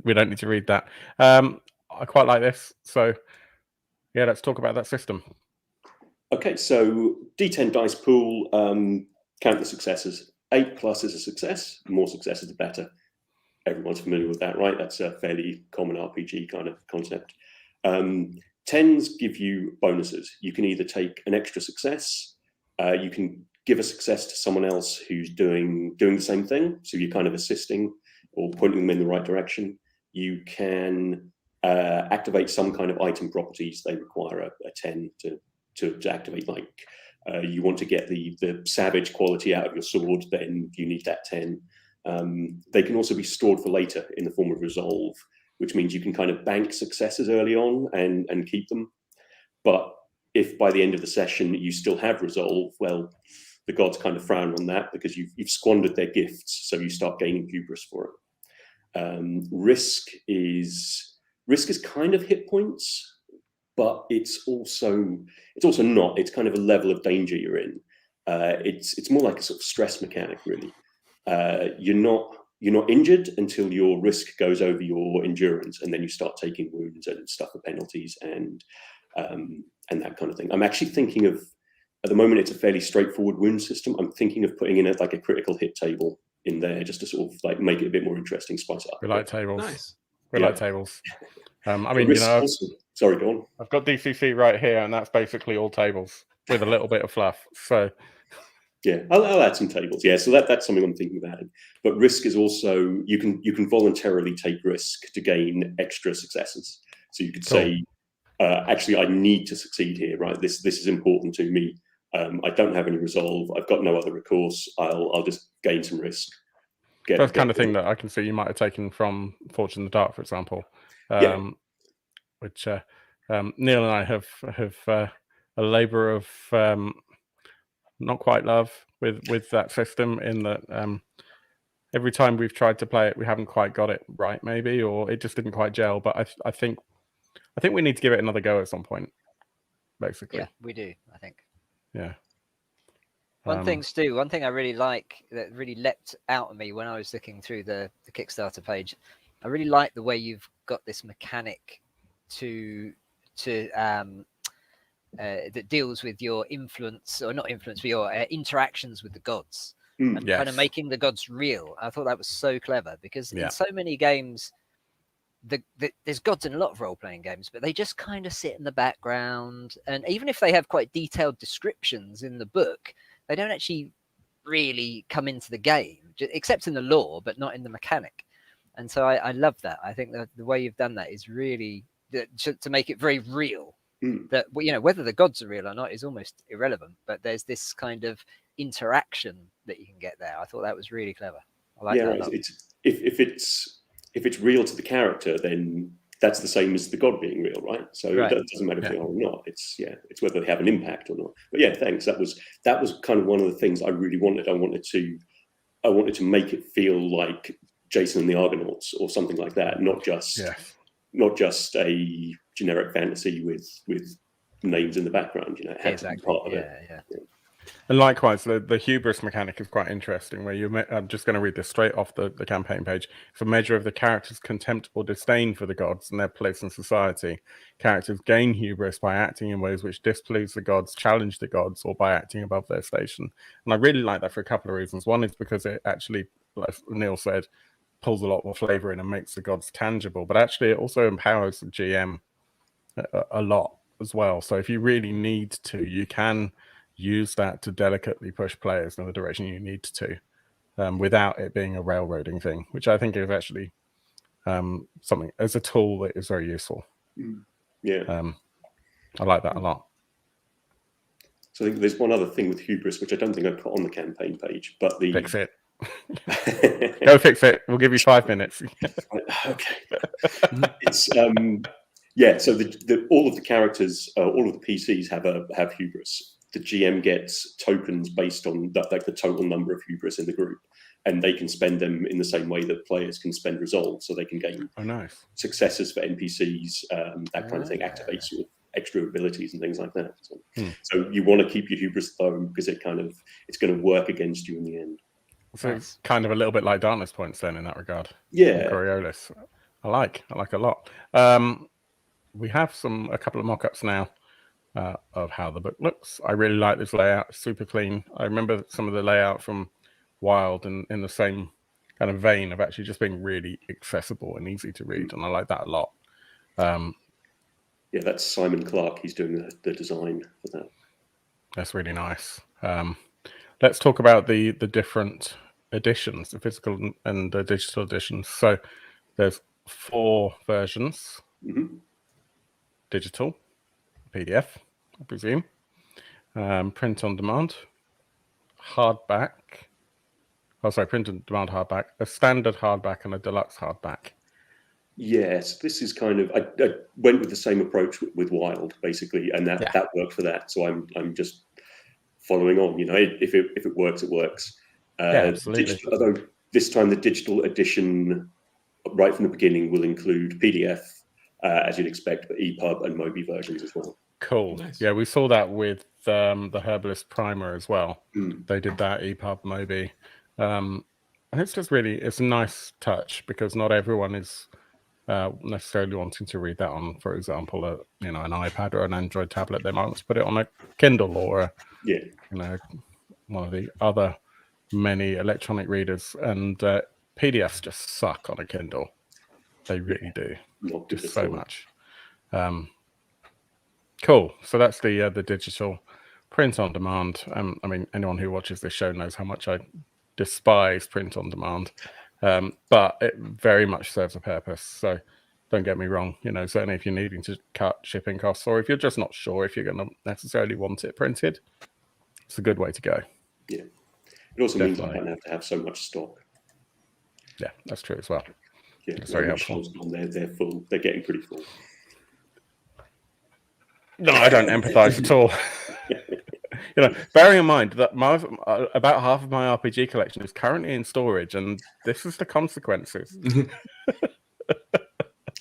S1: we don't need to read that. I quite like this. So yeah, let's talk about that system.
S4: Okay, so D10 dice pool, count the successes. 8+ is a success. The more successes, the better. Everyone's familiar with that, right? That's a fairly common RPG kind of concept. 10s give you bonuses. You can either take an extra success, you can give a success to someone else who's doing the same thing, so you're kind of assisting or pointing them in the right direction. You can activate some kind of item properties. They require a 10 to activate, like you want to get the savage quality out of your sword, then you need that 10. They can also be stored for later in the form of resolve, which means you can kind of bank successes early on and keep them. But if by the end of the session you still have resolve, well, the gods kind of frown on that because you've squandered their gifts, so you start gaining hubris for it. Risk is kind of hit points, but it's also not. It's kind of a level of danger you're in. It's more like a sort of stress mechanic, really. You're not injured until your risk goes over your endurance, and then you start taking wounds and stuff for penalties and that kind of thing. I'm actually thinking of, at the moment, it's a fairly straightforward wound system. I'm thinking of putting in a critical hit table in there, just to sort of like make it a bit more interesting, spice it up.
S1: We like tables.
S2: Nice.
S1: We like tables. I mean,
S4: sorry, go on.
S1: I've got DCC right here, and that's basically all tables with a little bit of fluff. So
S4: yeah, I'll add some tables. Yeah, so that's something I'm thinking about. But risk is also, you can voluntarily take risk to gain extra successes. So you could say, actually, I need to succeed here, right? This is important to me. I don't have any resolve. I've got no other recourse. I'll just gain some risk.
S1: That's the kind of thing that I can see you might have taken from Fortune in the Dark, for example. Which Neil and I have a labour of not quite love with that system, in that every time we've tried to play it, we haven't quite got it right, maybe, or it just didn't quite gel. But I think we need to give it another go at some point, basically.
S3: Yeah, we do, I think.
S1: Yeah.
S3: One thing, Stu, one thing I really like that really leapt out at me when I was looking through the Kickstarter page, I really like the way you've got this mechanic that deals with your influence, or not influence, but your interactions with the gods, and kind of making the gods real. I thought that was so clever, because in so many games, there's gods in a lot of role-playing games, but they just kind of sit in the background, and even if they have quite detailed descriptions in the book, they don't actually really come into the game, except in the lore, but not in the mechanic. And so I love that. I think that the way you've done that is really to make it very real. That, you know, whether the gods are real or not is almost irrelevant, but there's this kind of interaction that you can get there. I thought that was really clever. I like that.
S4: Right. If it's real to the character, then that's the same as the god being real, right? So it doesn't matter if they are or not. It's whether they have an impact or not. But yeah, thanks. That was kind of one of the things I really wanted. I wanted to make it feel like Jason and the Argonauts or something like that, not just a generic fantasy with names in the background. You know, it had to be part of it.
S1: And likewise, the hubris mechanic is quite interesting, where I'm just going to read this straight off the campaign page. It's a measure of the character's contempt or disdain for the gods and their place in society. Characters gain hubris by acting in ways which displease the gods, challenge the gods, or by acting above their station. And I really like that for a couple of reasons. One is because it actually, like Neil said, pulls a lot more flavor in and makes the gods tangible. But actually, it also empowers the GM a lot as well. So if you really need to, you can use that to delicately push players in the direction you need to, without it being a railroading thing, which I think is actually something as a tool that is very useful.
S4: Yeah,
S1: I like that a lot.
S4: So I think there's one other thing with hubris, which I don't think I put on the campaign page, but the
S1: Fix it. Go fix it. We'll give you 5 minutes.
S4: Okay. It's yeah. So all of the characters, all of the PCs have hubris. The GM gets tokens based on like the total number of hubris in the group, and they can spend them in the same way that players can spend resolve, so they can gain successes for NPCs, that kind of thing, activate sort of extra abilities and things like that. So you want to keep your hubris low because it's going to work against you in the end.
S1: So it's kind of a little bit like Darkness Points then in that regard.
S4: Yeah.
S1: Coriolis. I like a lot. We have a couple of mock-ups now of how the book looks. I really like this layout, super clean. I remember some of the layout from Wild and in the same kind of vein of actually just being really accessible and easy to read, and I like that a lot.
S4: Yeah, that's Simon Clark. He's doing the design for that.
S1: That's really nice. Let's talk about the different editions, the physical and the digital editions. So there's 4 versions. Digital, PDF, I presume, print on demand, hardback. Oh, sorry, print on demand hardback, a standard hardback, and a deluxe hardback.
S4: Yes, this is kind of I went with the same approach with Wild basically, and that worked for that. So I'm just following on. You know, if it works, it works.
S1: Absolutely.
S4: Although this time the digital edition, right from the beginning, will include PDF. As you'd expect, but EPUB and Moby versions as well.
S1: Cool. Nice. Yeah, we saw that with the Herbalist Primer as well. They did that, EPUB, Moby. And it's just it's a nice touch because not everyone is necessarily wanting to read that on, for example, an iPad or an Android tablet. They might want to put it on a Kindle or one of the other many electronic readers. And PDFs just suck on a Kindle. They really do. Just so much. Cool. So that's the digital print on demand. I mean, anyone who watches this show knows how much I despise print on demand, but it very much serves a purpose. So don't get me wrong. You know, certainly if you're needing to cut shipping costs, or if you're just not sure if you're going to necessarily want it printed, it's a good way to go.
S4: Yeah. It also means I don't have to have so much stock.
S1: Yeah, that's true as well.
S4: Yeah,
S1: it's very helpful.
S4: They're full. They're getting pretty full.
S1: No, I don't empathise at all. You know, bearing in mind that about half of my RPG collection is currently in storage, and this is the consequences.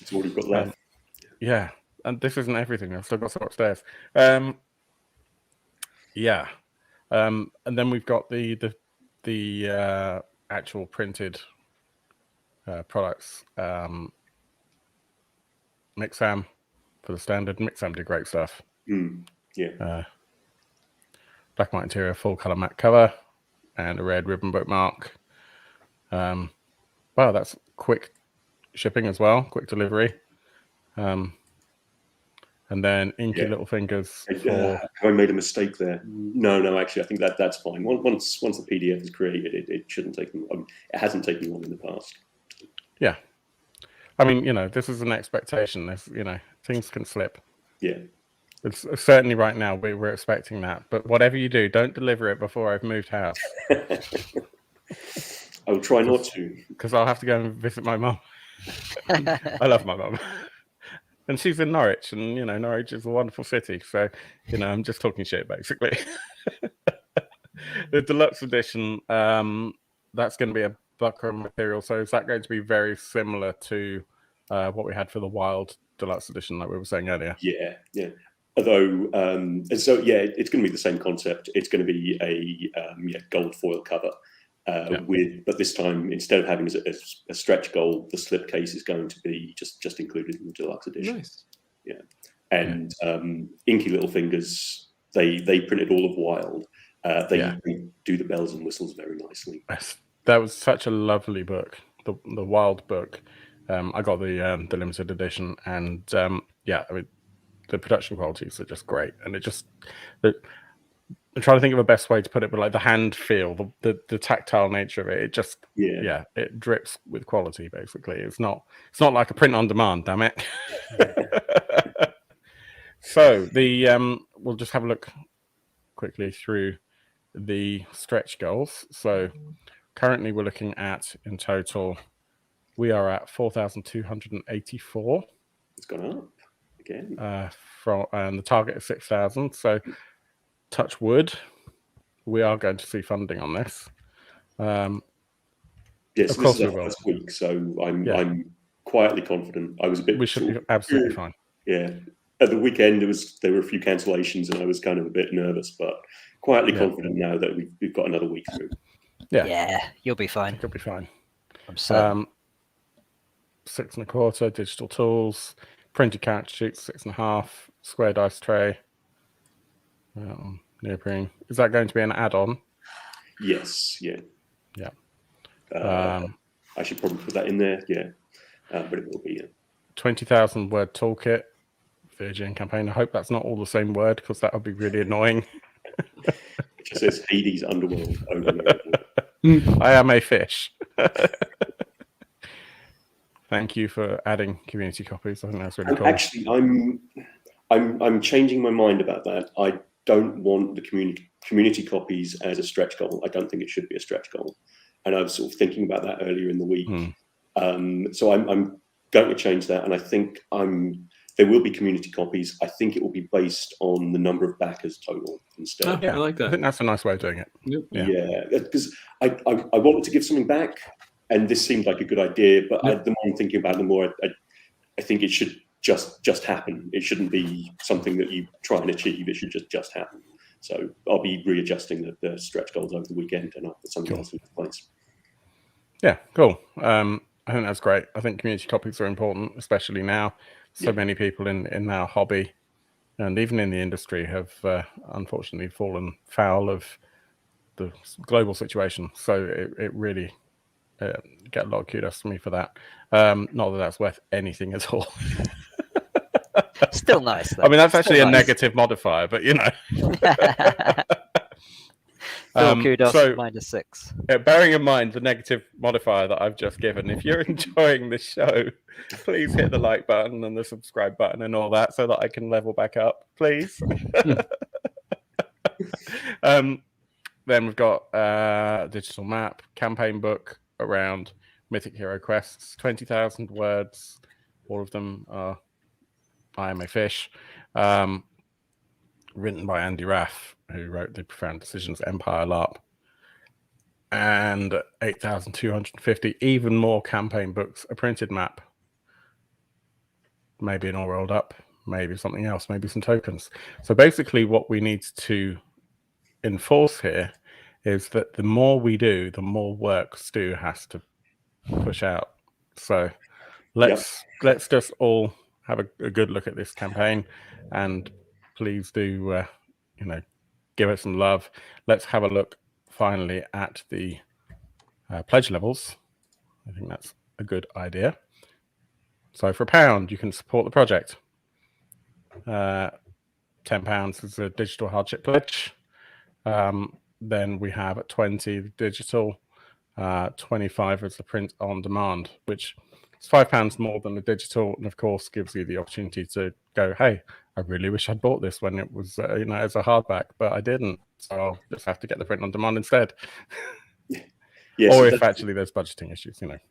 S4: It's all you've got left.
S1: Yeah, and this isn't everything. I've still got some upstairs. Yeah, and then we've got the actual printed products. Mixam for the standard. Mixam did great stuff.
S4: Yeah.
S1: Black and white interior, full color matte cover, and a red ribbon bookmark. Wow, that's quick shipping as well, quick delivery. And then inky little fingers.
S4: Have I made a mistake there? No, actually, I think that's fine. Once the PDF is created, it shouldn't take them. It hasn't taken long in the past.
S1: Yeah, I mean, you know, this is an expectation. Things can slip.
S4: Yeah.
S1: It's certainly right now we're expecting that. But whatever you do, don't deliver it before I've moved house.
S4: I will try not to.
S1: Because I'll have to go and visit my mum. I love my mum. And she's in Norwich, and, you know, Norwich is a wonderful city. So, you know, I'm just talking shit, basically. The deluxe edition, that's going to be a buckram material. So is that going to be very similar to what we had for the Wild deluxe edition, like we were saying earlier?
S4: Yeah. Although, and so yeah, it's going to be the same concept. It's going to be a gold foil cover but this time, instead of having a stretch goal, the slipcase is going to be just included in the deluxe edition.
S2: Nice.
S4: Yeah, and Inky Little Fingers, they printed all of Wild. They do the bells and whistles very nicely.
S1: That was such a lovely book, the Wild book. I got the limited edition, and I mean, the production qualities are just great, and I'm trying to think of a best way to put it, but like the hand feel, the tactile nature of it, it just it drips with quality. Basically, it's not like a print on demand. Damn it. So we'll just have a look quickly through the stretch goals. So currently we're looking at, in total, we are at 4,284.
S4: It's gone up again.
S1: And the target is 6,000. So touch wood, we are going to see funding on this.
S4: Yes, of course this is our first week, so I'm quietly confident. I was a bit.
S1: We should be absolutely fine.
S4: Yeah, at the weekend there were a few cancellations, and I was kind of a bit nervous, but quietly confident now that we've got another week through.
S3: Yeah, you'll be fine.
S1: You'll be fine.
S3: I'm certain.
S1: 6 1/4 digital tools, printed character sheets 6.5, square dice tray. Neoprene. Is that going to be an add-on?
S4: Yes. Yeah.
S1: Yeah.
S4: I should probably put that in there. Yeah. But it will be.
S1: 20,000 word toolkit for the Aegean campaign. I hope that's not all the same word, because that would be really annoying.
S4: It just says Hades Underworld over and over.
S1: I am a fish. Thank you for adding community copies. I think that's really cool.
S4: Actually, I'm changing my mind about that. I don't want the community copies as a stretch goal. I don't think it should be a stretch goal. And I was sort of thinking about that earlier in the week. So I'm going to change that, and I think there will be community copies. I think it will be based on the number of backers total instead.
S2: Oh, yeah, I like that. I
S1: think that's a nice way of doing it.
S2: Yep.
S4: Yeah, because I wanted to give something back, and this seemed like a good idea. But the more I'm thinking about it, the more I think it should just happen. It shouldn't be something that you try and achieve. It should just happen. So I'll be readjusting the stretch goals over the weekend, and I'll put something else into place.
S1: Yeah, cool. I think that's great. I think community copies are important, especially now. So many people in our hobby and even in the industry have unfortunately fallen foul of the global situation. So it really get a lot of kudos to me for that. Not that that's worth anything at all.
S3: Still nice, though.
S1: I mean, that's actually a negative modifier, but you know.
S3: Kudos,
S1: so,
S3: -6.
S1: Bearing in mind the negative modifier that I've just given, if you're enjoying this show, please hit the like button and the subscribe button and all that so that I can level back up, please. Then we've got digital map, campaign book around Mythic Hero Quests, 20,000 words. All of them are I Am a Fish. Written by Andy Raff, who wrote the Profound Decisions Empire LARP. And 8,250, even more campaign books, a printed map. Maybe an all rolled up, maybe something else, maybe some tokens. So basically what we need to enforce here is that the more we do, the more work Stu has to push out. So let's just all have a good look at this campaign, and please do give it some love. Let's have a look finally at the pledge levels. I think that's a good idea. So for £1, you can support the project. £10 is a digital hardship pledge. Then we have at 20 the digital, 25 is the print on demand, which is £5 more than the digital, and of course gives you the opportunity to go, hey, I really wish I'd bought this when it was as a hardback, but I didn't, so I'll just have to get the print on demand instead.
S4: Yes,
S1: or if actually there's budgeting issues,
S4: the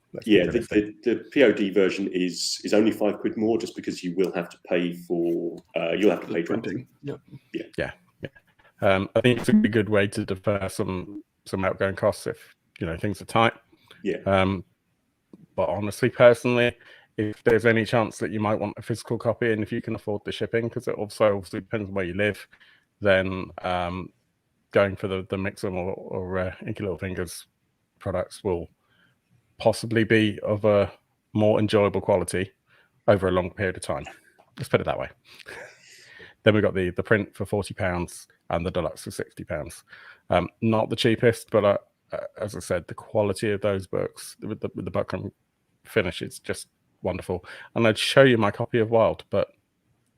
S4: POD version is only £5 more, just because you will have to pay for printing.
S1: Yeah. I think it's a good way to defer some outgoing costs if things are tight.
S4: Yeah.
S1: But honestly, personally, if there's any chance that you might want a physical copy, and if you can afford the shipping, because it also obviously depends on where you live, then going for the Mixum or Inky Little Fingers products will possibly be of a more enjoyable quality over a long period of time. Let's put it that way. Then we got the print for £40 and the deluxe for £60. Not the cheapest, but as I said, the quality of those books with the buckram finish is just wonderful. And I'd show you my copy of Wild, but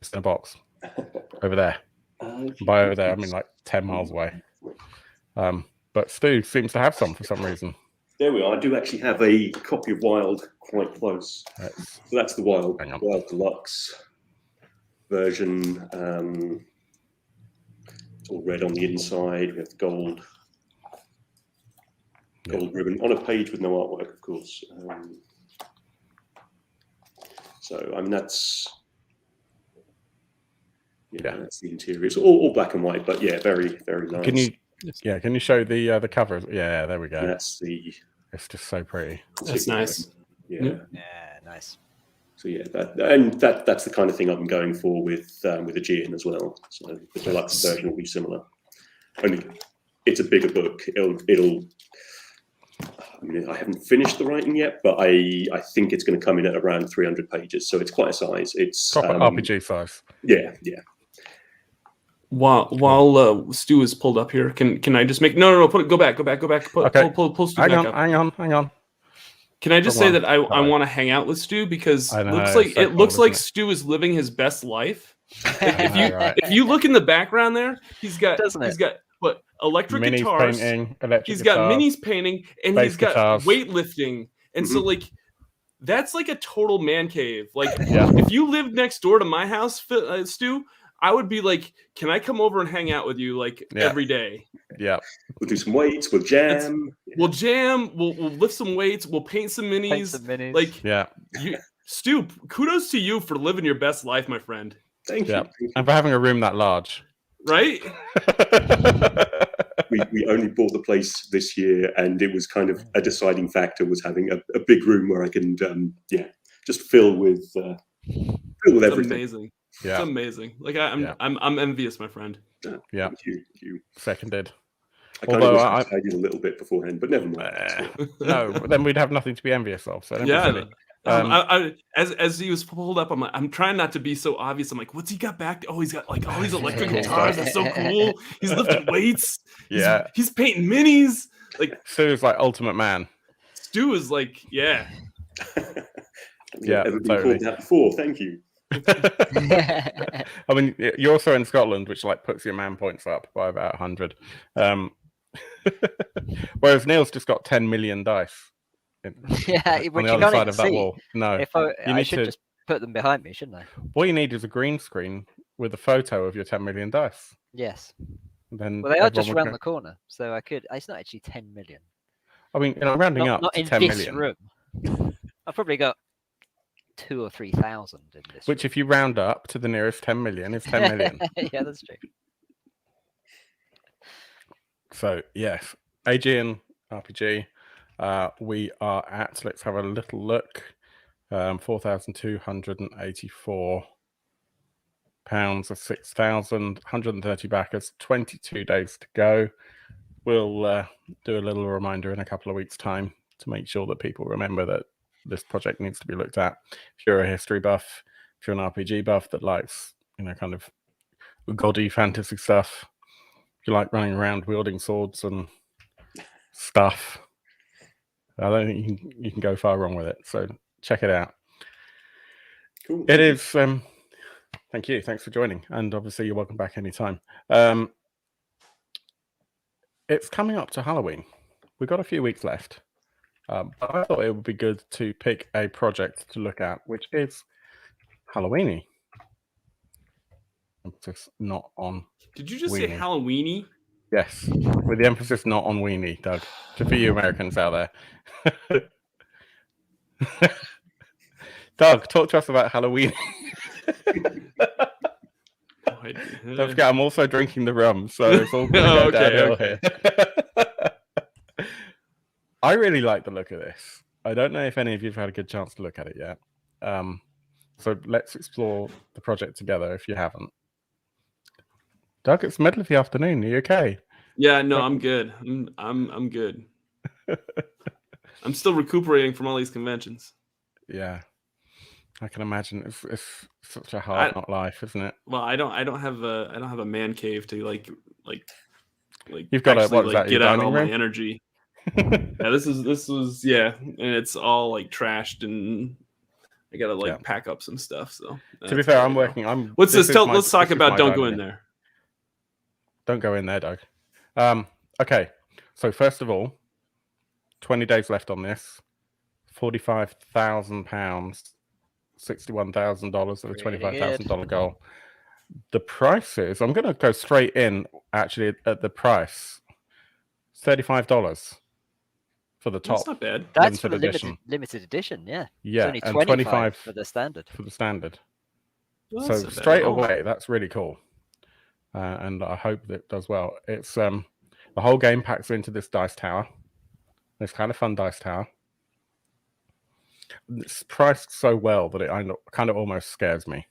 S1: it's in a box over there. By over there, I mean like 10 miles away. But Stu seems to have some for some reason.
S4: There we are. I do actually have a copy of Wild quite close. So that's the Wild Deluxe version. It's all red on the inside. We have the gold ribbon on a page with no artwork, of course. So I mean that's that's the interior. It's all black and white, but yeah, very very nice.
S1: Can you show the covers? Yeah, there we go.
S4: That's
S1: it's just so pretty.
S2: That's nice.
S3: Yeah, nice.
S4: So yeah, that's the kind of thing I'm going for with Aegean as well. So the deluxe version will be similar. Only it's a bigger book. It'll. I mean, I haven't finished the writing yet, but I think it's going to come in at around 300 pages. So it's quite a size. It's
S1: proper RPG size.
S4: Yeah.
S2: While Stu is pulled up here, can I just make no go back. Pull Stu back up.
S1: Hang on.
S2: Can I just say that I want to hang out with Stu because it looks like Stu is living his best life. If you look in the background there, he's got what electric
S1: minis
S2: guitars.
S1: Painting,
S2: he's got minis painting, and he's got
S1: guitars.
S2: weightlifting, and so like that's like a total man cave. Like if you lived next door to my house, Stu, I would be like, can I come over and hang out with you like every day?
S4: Yeah. We'll do some weights. We'll jam.
S2: We'll lift some weights. We'll paint some minis. Like, Stu, kudos to you for living your best life, my friend.
S4: Thank you.
S1: And for having a room that large.
S2: Right?
S4: we only bought the place this year, and it was kind of a deciding factor was having a big room where I can just fill with everything.
S2: Amazing. Yeah. It's amazing. Like I'm envious, my friend.
S1: Yeah.
S4: Thank you.
S1: Seconded.
S4: Although I did a little bit beforehand, but never mind.
S1: No, then we'd have nothing to be envious of. So
S2: as he was pulled up, I'm trying not to be so obvious. I'm like, what's he got back? Oh, he's got like all these electric guitars. That's so cool. He's lifting weights. He's painting minis. Like
S1: Stu's like ultimate man.
S2: Stu is like,
S1: yeah,
S4: ever been called that before? Thank you.
S1: I mean, you're also in Scotland, which like puts your man points up by about 100. Whereas Neil's just got 10 million dice.
S3: On
S1: the other side of that wall. No,
S3: I should just put them behind me, shouldn't I?
S1: All you need is a green screen with a photo of your 10 million dice.
S3: Yes.
S1: Then
S3: they are just around the corner, so I could. It's not actually 10 million.
S1: I mean, rounding up
S3: not
S1: to
S3: in
S1: 10
S3: this
S1: million.
S3: room. I've probably got 2,000 or 3,000 in this.
S1: Which, if you round up to the nearest 10 million, is 10 million.
S3: Yeah, that's true.
S1: So yes, Aegean RPG. We are at. Let's have a little look. £4,284 of 6,000, 130 backers, 22 days to go. We'll do a little reminder in a couple of weeks' time to make sure that people remember that this project needs to be looked at. If you're a history buff, if you're an RPG buff that likes, kind of gaudy fantasy stuff, if you like running around wielding swords and stuff, I don't think you can go far wrong with it. So check it out.
S4: Cool.
S1: It is. Thank you. Thanks for joining. And obviously, you're welcome back anytime. It's coming up to Halloween. We've got a few weeks left. But I thought it would be good to pick a project to look at, which is Halloweeny. Emphasis not on.
S2: Did you just
S1: weenie.
S2: Say Halloweeny?
S1: Yes, with the emphasis not on weenie, Doug. To for you Americans out there. Doug, talk to us about Halloween. Don't forget, I'm also drinking the rum, so it's all going to go downhill here. I really like the look of this. I don't know if any of you have had a good chance to look at it yet. So let's explore the project together if you haven't. Doug, it's middle of the afternoon. Are you okay?
S2: Yeah, no, I'm good. I'm good. I'm still recuperating from all these conventions.
S1: Yeah, I can imagine. It's such a hard knock life, isn't it?
S2: Well, I don't have a man cave to like
S1: You've got
S2: actually,
S1: what is that?
S2: get
S1: Your
S2: out
S1: dining
S2: all
S1: room?
S2: my energy. Yeah, this was and it's all like trashed, and I gotta pack up some stuff. So
S1: to be fair, I'm working.
S2: What's this? Let's talk about don't go in there.
S1: Don't go in there, Doug. Okay, so first of all, 20 days left on this. £45,000, $61,000 of a $25,000 goal. The prices, I'm going to go straight in actually at the price. $35 for the top.
S2: That's not bad.
S3: That's for the limited edition, yeah.
S1: Yeah,
S3: it's only 25 for the standard.
S1: For the standard.
S2: Well,
S1: so straight away, that's really cool. And I hope that it does well. It's the whole game packs into this dice tower. This kind of fun dice tower. It's priced so well that it kind of almost scares me.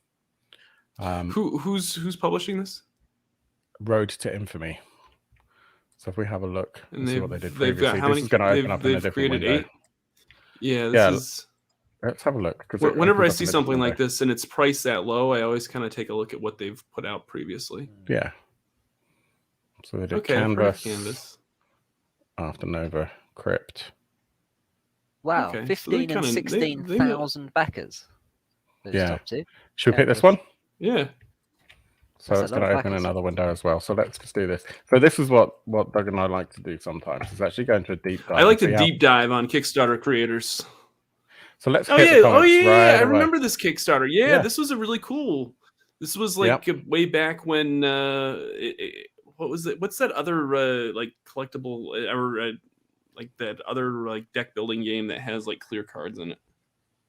S2: Who's publishing this?
S1: Road to Infamy. So if we have a look and see what they did
S2: they've
S1: previously,
S2: got how
S1: this is going to open up in a different window.
S2: 8? Yeah, this is...
S1: Let's have a look.
S2: Whenever I see something like this and it's priced that low, I always kind of take a look at what they've put out previously.
S1: Yeah. So they did Canvas, After Nova, Crypt.
S3: Wow, 15 and 16,000 backers.
S1: Yeah. Should we pick this one?
S2: Yeah.
S1: So it's going to open another window as well. So let's just do this. So this is what Doug and I like to do sometimes. Is actually go into a deep dive.
S2: I like to deep dive on Kickstarter creators.
S1: So let's.
S2: I remember this Kickstarter. Yeah, this was a really cool. This was like way back when. What was it? What's that other like collectible or like that other like deck building game that has like clear cards in it?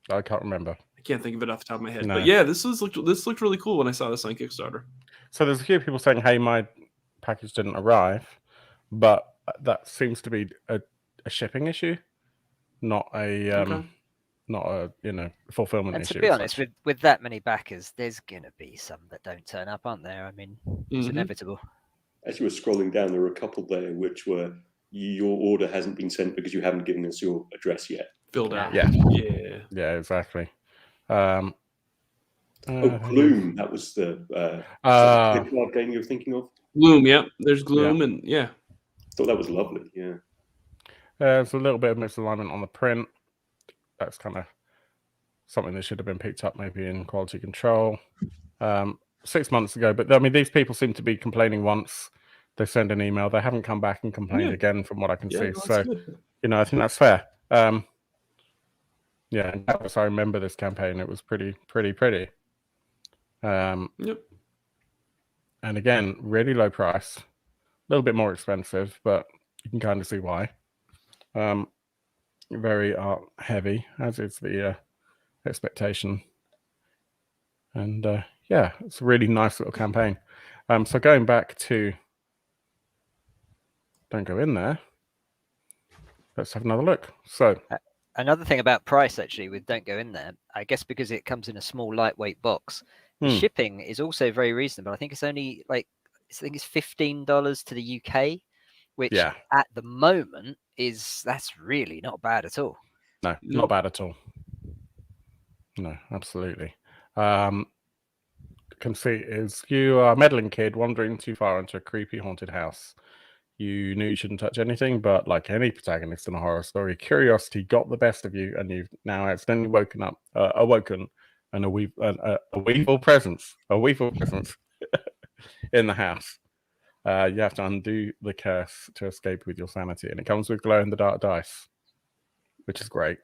S1: I can't remember.
S2: I can't think of it off the top of my head. No. But yeah, this looked really cool when I saw this on Kickstarter.
S1: So there's a few people saying, "Hey, my package didn't arrive," but that seems to be a shipping issue, not a fulfillment issue.
S3: And to be honest, with that many backers, there's gonna be some that don't turn up, aren't there? I mean, it's inevitable.
S4: As you were scrolling down, there were a couple there which were your order hasn't been sent because you haven't given us your address yet.
S2: Filled out.
S1: Yeah, exactly.
S4: Gloom. That was the card game you were thinking of.
S2: Gloom. Yep. There's Gloom, and I
S4: thought that was lovely. Yeah.
S1: There's a little bit of misalignment on the print. That's kind of something that should have been picked up maybe in quality control 6 months ago. But I mean, these people seem to be complaining once. They send an email. They haven't come back and complained again, from what I can see. So, I think that's fair. Yeah, I remember this campaign. It was pretty.
S2: Yep.
S1: And again, really low price, a little bit more expensive, but you can kind of see why. Very art heavy, as is the expectation. And it's a really nice little campaign. So going back to don't go in there. Let's have another look. So
S3: another thing about price, actually, with Don't Go In There, I guess because it comes in a small, lightweight box, the shipping is also very reasonable. I think it's only it's $15 to the UK, which at the moment that's really not bad at all.
S1: No, not bad at all. No, absolutely. Conceit is you are a meddling kid wandering too far into a creepy haunted house. You knew you shouldn't touch anything, but like any protagonist in a horror story, curiosity got the best of you, and you've now accidentally awoken, and a weevil presence in the house. You have to undo the curse to escape with your sanity, and it comes with glow-in-the-dark dice, which is great.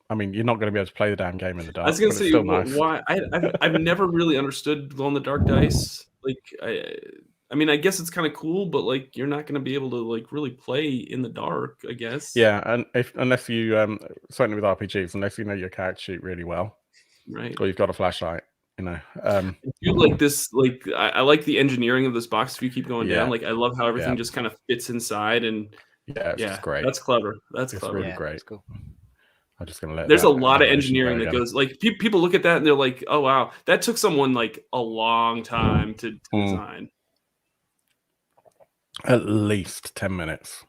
S1: I mean, you're not going to be able to play the damn game in the dark.
S2: I was going to say, why? I've never really understood glow-in-the-dark dice. I mean, I guess it's kind of cool, but like you're not going to be able to like really play in the dark, I guess.
S1: Yeah, and unless you certainly with RPGs, unless you know your character sheet really well,
S2: right?
S1: Or you've got a flashlight,
S2: You like this? Like I like the engineering of this box. If you keep going down, like I love how everything just kind of fits inside, and
S1: it's just great.
S2: That's clever. That's
S1: it's
S2: clever.
S1: really great.
S3: Cool.
S1: I'm just gonna let.
S2: There's a
S1: that
S2: lot of
S1: animation
S2: engineering
S1: go
S2: that
S1: again.
S2: goes. Like people look at that and they're like, "Oh wow, that took someone like a long time to design."
S1: At least 10 minutes.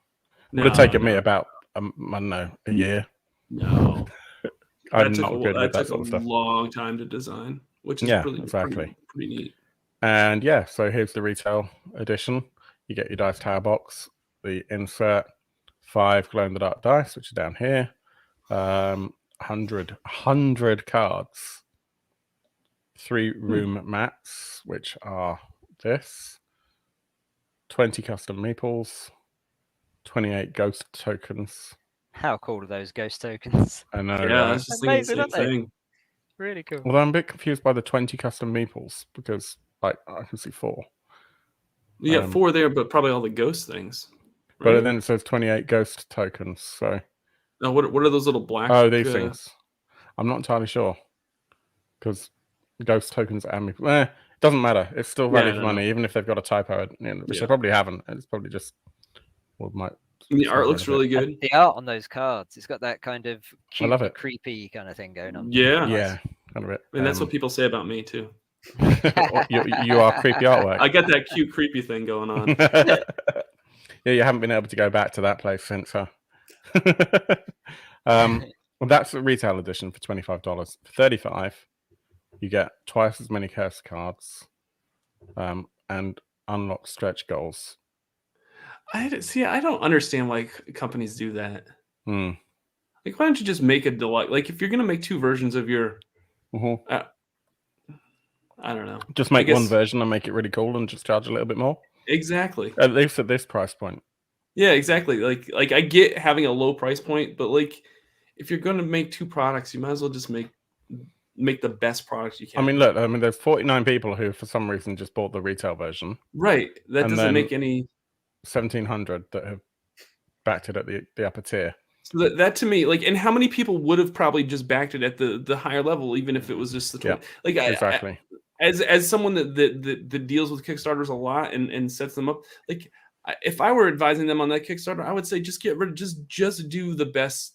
S2: No,
S1: Would have taken me
S2: no,
S1: about I don't know, a year.
S2: no.
S1: I'm
S2: That
S1: not good with that
S2: took
S1: sort
S2: a
S1: of stuff.
S2: long time to design, which is
S1: Yeah,
S2: really
S1: exactly.
S2: pretty neat.
S1: And yeah, so here's the retail edition. You get your dice tower box, the insert, 5 glow in the dark dice, which are down here. 100 cards, 3 room mats, which are this, 20 custom meeples, 28 ghost tokens.
S3: How cool are those ghost tokens?
S1: I know,
S2: Yeah, I
S1: right?
S2: was just thinking
S3: Amazing,
S2: the
S3: aren't
S2: same
S3: they?
S2: thing.
S3: Really cool.
S1: Well, I'm a bit confused by the 20 custom meeples because, like, I can see 4.
S2: We got 4 there, but probably all the ghost things. Right?
S1: But then it says 28 ghost tokens. So,
S2: Now, what are those little black?
S1: oh, these things. I'm not entirely sure because ghost tokens and me. It doesn't matter. It's still value for money, even if they've got a typo, which they probably haven't. It's probably just
S2: the art looks really good.
S3: And the art on those cards, it's got that kind of cute,
S1: I love it.
S3: creepy kind of thing going on.
S2: Yeah,
S1: Yeah, kind of it.
S2: And that's what people say about me too.
S1: you are creepy artwork.
S2: I got that cute, creepy thing going on.
S1: Yeah, you haven't been able to go back to that place since, huh? Well, that's the retail edition for $25. For $35, you get twice as many curse cards, and unlock stretch goals.
S2: I don't understand why companies do that.
S1: Hmm.
S2: Like, why don't you just make a deluxe? Like, if you're gonna make 2 versions of your, I don't know.
S1: Just make one version and make it really cool, and just charge a little bit more.
S2: Exactly.
S1: At least at this price point.
S2: Yeah, exactly. Like I get having a low price point, but like, if you're gonna make 2 products, you might as well just make the best products you can.
S1: I mean, look. I mean, there's 49 people who, for some reason, just bought the retail version.
S2: Right. That doesn't make any.
S1: 1,700 that have backed it at the upper tier.
S2: So that to me, like, and how many people would have probably just backed it at the higher level, even if it was just the 20? Like,
S1: exactly.
S2: As someone that deals with Kickstarters a lot and sets them up, like, if I were advising them on that Kickstarter, I would say just get rid of just do the best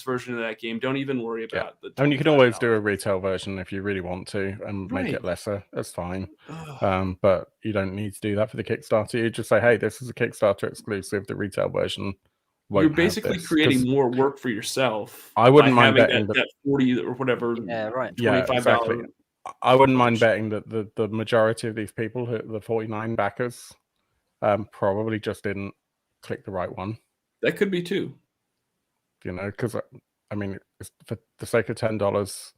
S2: version of that game. Don't even worry about the.
S1: And you can always do a retail version if you really want to and make it lesser. That's fine. But you don't need to do that for the Kickstarter. You just say, hey, this is a Kickstarter exclusive. The retail version won't.
S2: You're basically creating more work for yourself.
S1: I wouldn't mind betting
S2: that 40 or whatever.
S3: Yeah, right.
S2: $25.
S1: Exactly. I wouldn't mind betting that the majority of these people, the 49 backers, probably just didn't click the right one.
S2: That could be too.
S1: Because I mean, it's for the sake of $10.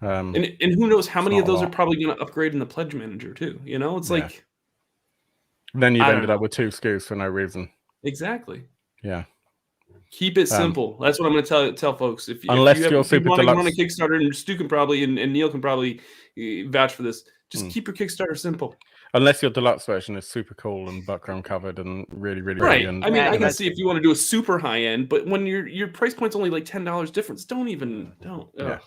S2: And who knows how many of those are probably going to upgrade in the pledge manager too. It's like.
S1: Then you've ended up with 2 SKUs for no reason.
S2: Exactly.
S1: Yeah.
S2: Keep it simple. That's what I'm going to tell folks. If you want to run a Kickstarter, and Stu can probably and Neil can probably vouch for this. Just keep your Kickstarter simple.
S1: Unless your deluxe version is super cool and buckram covered and really, really
S2: right.
S1: And,
S2: I mean, I can see if you want to do a super high end, but when your price point's only like $10 difference, don't. Yeah.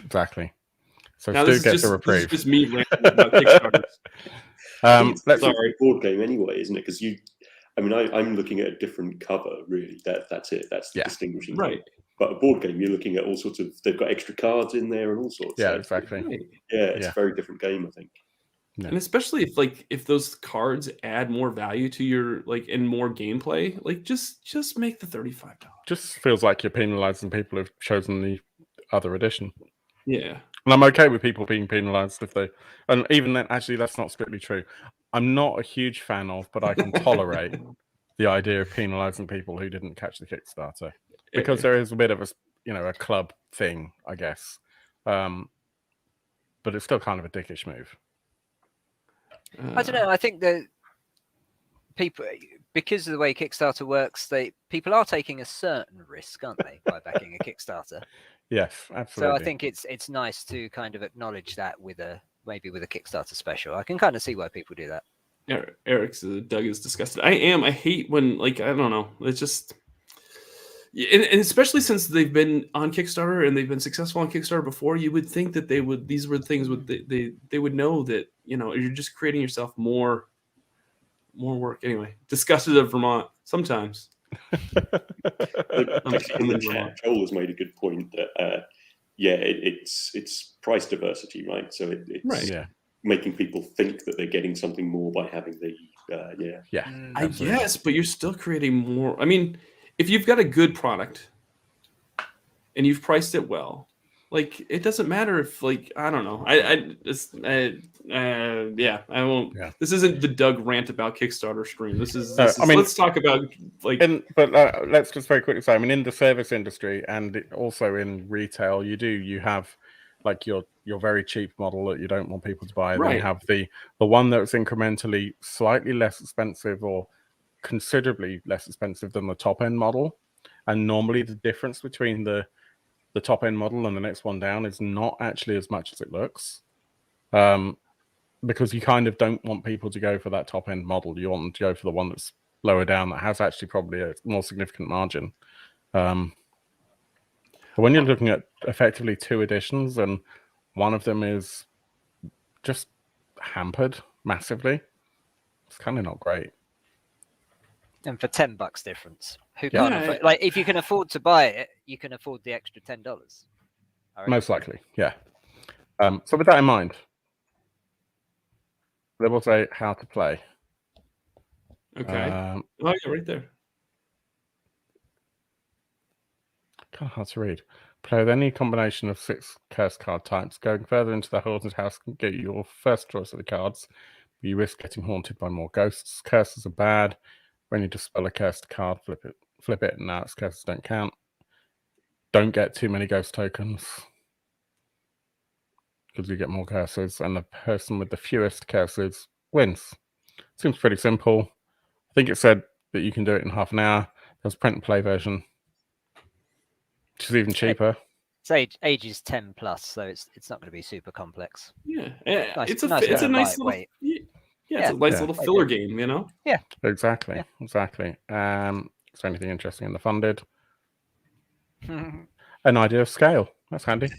S1: Exactly. So
S2: now,
S1: Stu gets a reprieve.
S2: This is just me ranting about Kickstarters.
S4: Sorry, board game anyway, isn't it? Because I'm looking at a different cover. Really, that's it. That's the distinguishing.
S2: Right.
S4: But a board game, you're looking at all sorts of. They've got extra cards in there and all sorts.
S1: Yeah, exactly.
S4: It's a very different game, I think.
S2: Yeah. And especially if those cards add more value to your and more gameplay, just make the $35.
S1: Just feels like you're penalizing people who've chosen the other edition.
S2: Yeah.
S1: And I'm okay with people being penalized if they, and even then, actually, that's not strictly true. I'm not a huge fan of, but I can tolerate the idea of penalizing people who didn't catch the Kickstarter because there is a bit of a club thing, I guess. But it's still kind of a dickish move.
S3: I don't know. I think that people, because of the way Kickstarter works, people are taking a certain risk, aren't they, by backing a Kickstarter?
S1: Yes, absolutely.
S3: So I think it's nice to kind of acknowledge that maybe with a Kickstarter special. I can kind of see why people do that.
S2: Doug is disgusted. I hate when I don't know. It's just, and especially since they've been on Kickstarter and they've been successful on Kickstarter before, you would think that these were things they would know that you're just creating yourself more work. Anyway, disgusted of Vermont sometimes.
S4: Actually, in the chat, Joel has made a good point that it's price diversity, right? So it's making people think that they're getting something more by having the
S2: I guess, but you're still creating more. I mean, if you've got a good product and you've priced it well, like it doesn't matter if, like, I don't know. I won't. Yeah. This isn't the Doug rant about Kickstarter stream. This is let's talk about
S1: let's just very quickly say, I mean, in the service industry and also in retail, you have like your very cheap model that you don't want people to buy. Right. Then you have the one that's incrementally slightly less expensive or considerably less expensive than the top end model. And normally the difference between the top end model and the next one down is not actually as much as it looks. Because you kind of don't want people to go for that top end model. You want them to go for the one that's lower down that has actually probably a more significant margin. But when you're looking at effectively 2 editions and one of them is just hampered massively, it's kind of not great.
S3: And for $10 difference, who can't afford, like, if you can afford to buy it, you can afford the extra $10.
S1: Most likely, yeah. So with that in mind, there was a how to play.
S2: Okay. Oh, yeah, right there.
S1: Kind of hard to read. Play with any combination of 6 curse card types. Going further into the haunted house can get you your first choice of the cards. But you risk getting haunted by more ghosts. Curses are bad. When you dispel a cursed card, flip it, and now its curses don't count. Don't get too many ghost tokens, because you get more curses, and the person with the fewest curses wins. Seems pretty simple. I think it said that you can do it in half an hour. There's a print and play version, which is even cheaper.
S3: It's ages 10 plus, so it's not going to be super complex.
S2: Yeah, it's a nice little it's a nice little filler game, you know.
S3: Yeah,
S1: exactly. Is there anything interesting in the funded? An idea of scale. That's handy.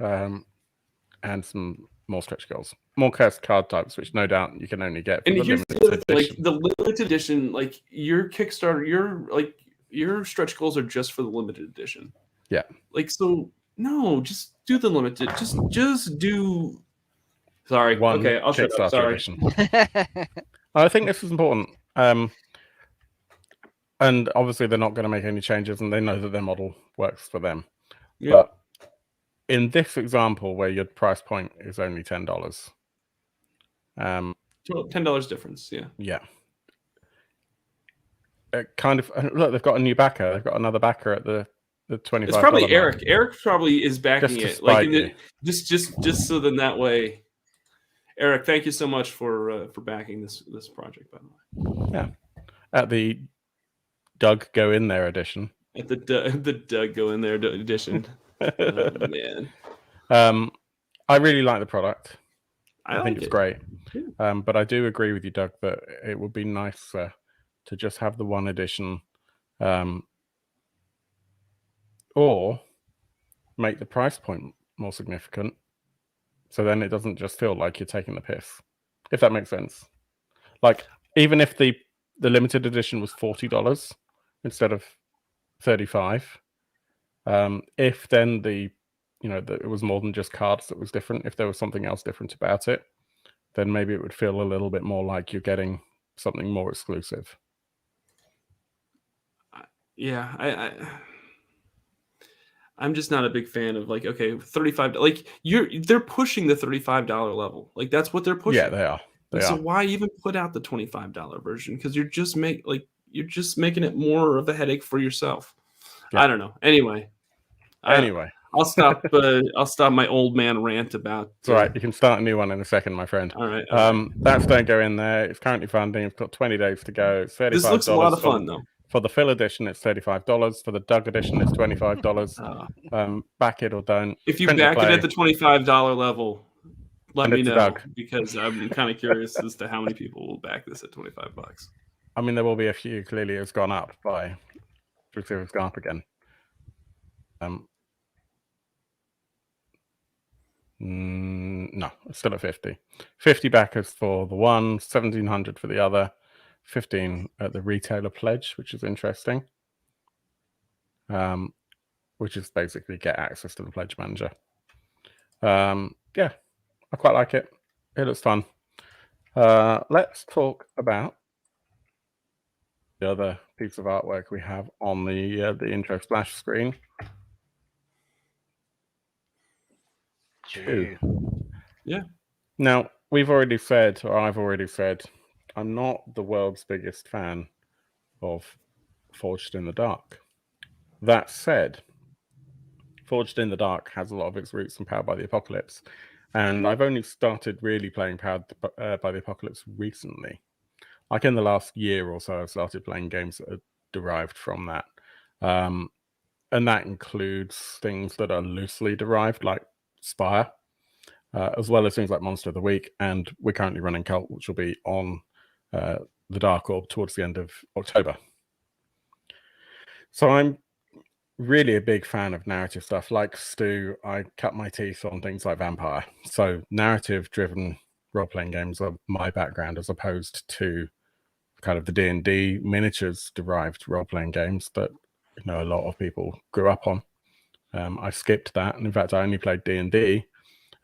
S1: And some more stretch goals, more cursed card types, which no doubt you can only get.
S2: And here's the other thing, like the limited edition, like your Kickstarter, your stretch goals are just for the limited edition.
S1: Yeah.
S2: Like, so no, just do the limited. Just do. Sorry. Okay, I'll shut up. Sorry.
S1: I think this is important. And obviously they're not going to make any changes, and they know that their model works for them. Yeah. But in this example, where your price point is only $10,
S2: $10 difference, yeah.
S1: Yeah. Kind of look. They've got a new backer. They've got another backer at the $25.
S2: It's probably Eric. Eric probably is backing
S1: it.
S2: Like just so then that way. Eric, thank you so much for backing this project, by the way.
S1: Yeah. At the Doug Go In There edition.
S2: At the Doug Go In There edition. Oh, man.
S1: I really like the product.
S2: I
S1: think it's great. But I do agree with you, Doug, that it would be nicer to just have the 1 edition, or make the price point more significant, so then it doesn't just feel like you're taking the piss, if that makes sense. Like, even if the limited edition was $40 instead of $35, if then it was more than just cards that was different, if there was something else different about it, then maybe it would feel a little bit more like you're getting something more exclusive.
S2: Yeah, I'm just not a big fan of, like, okay, $35. Like, they're pushing the $35 level. Like, that's what they're pushing.
S1: Yeah, they are.
S2: So why even put out the $25 version? Because you're just making it more of a headache for yourself. Yeah. I don't know. Anyway, I'll stop. I'll stop my old man rant about.
S1: It's all right. You can start a new one in a second, my friend.
S2: All right.
S1: That's Don't Go In There. It's currently funding. It's got 20 days to go. It's $35.
S2: This looks a lot of fun, though.
S1: For the Phil edition, it's $35. For the Doug edition, it's $25. Back it or don't.
S2: If you back it at the $25 level, let me know, because I'm kind of curious as to how many people will back this at $25.
S1: I mean, there will be a few. Clearly, it's gone up by. It's gone up again. No, it's still at 50. 50 backers for the one, 1,700 for the other. 15 at the retailer pledge, which is interesting. Which is basically get access to the pledge manager. Yeah, I quite like it. It looks fun. Let's talk about the other piece of artwork we have on the intro splash screen. Two.
S2: Yeah.
S1: Now, we've already said, or I've already said, I'm not the world's biggest fan of Forged in the Dark. That said, Forged in the Dark has a lot of its roots in Powered by the Apocalypse, and I've only started really playing Powered by the Apocalypse recently. Like in the last year or so, I've started playing games that are derived from that. And that includes things that are loosely derived, like Spire, as well as things like Monster of the Week. And we're currently running Cult, which will be on the Dark Orb towards the end of October. So I'm really a big fan of narrative stuff. Like Stu, I cut my teeth on things like Vampire. So narrative-driven role-playing games are my background, as opposed to kind of the D&D miniatures-derived role-playing games that a lot of people grew up on. I skipped that, and in fact, I only played D&D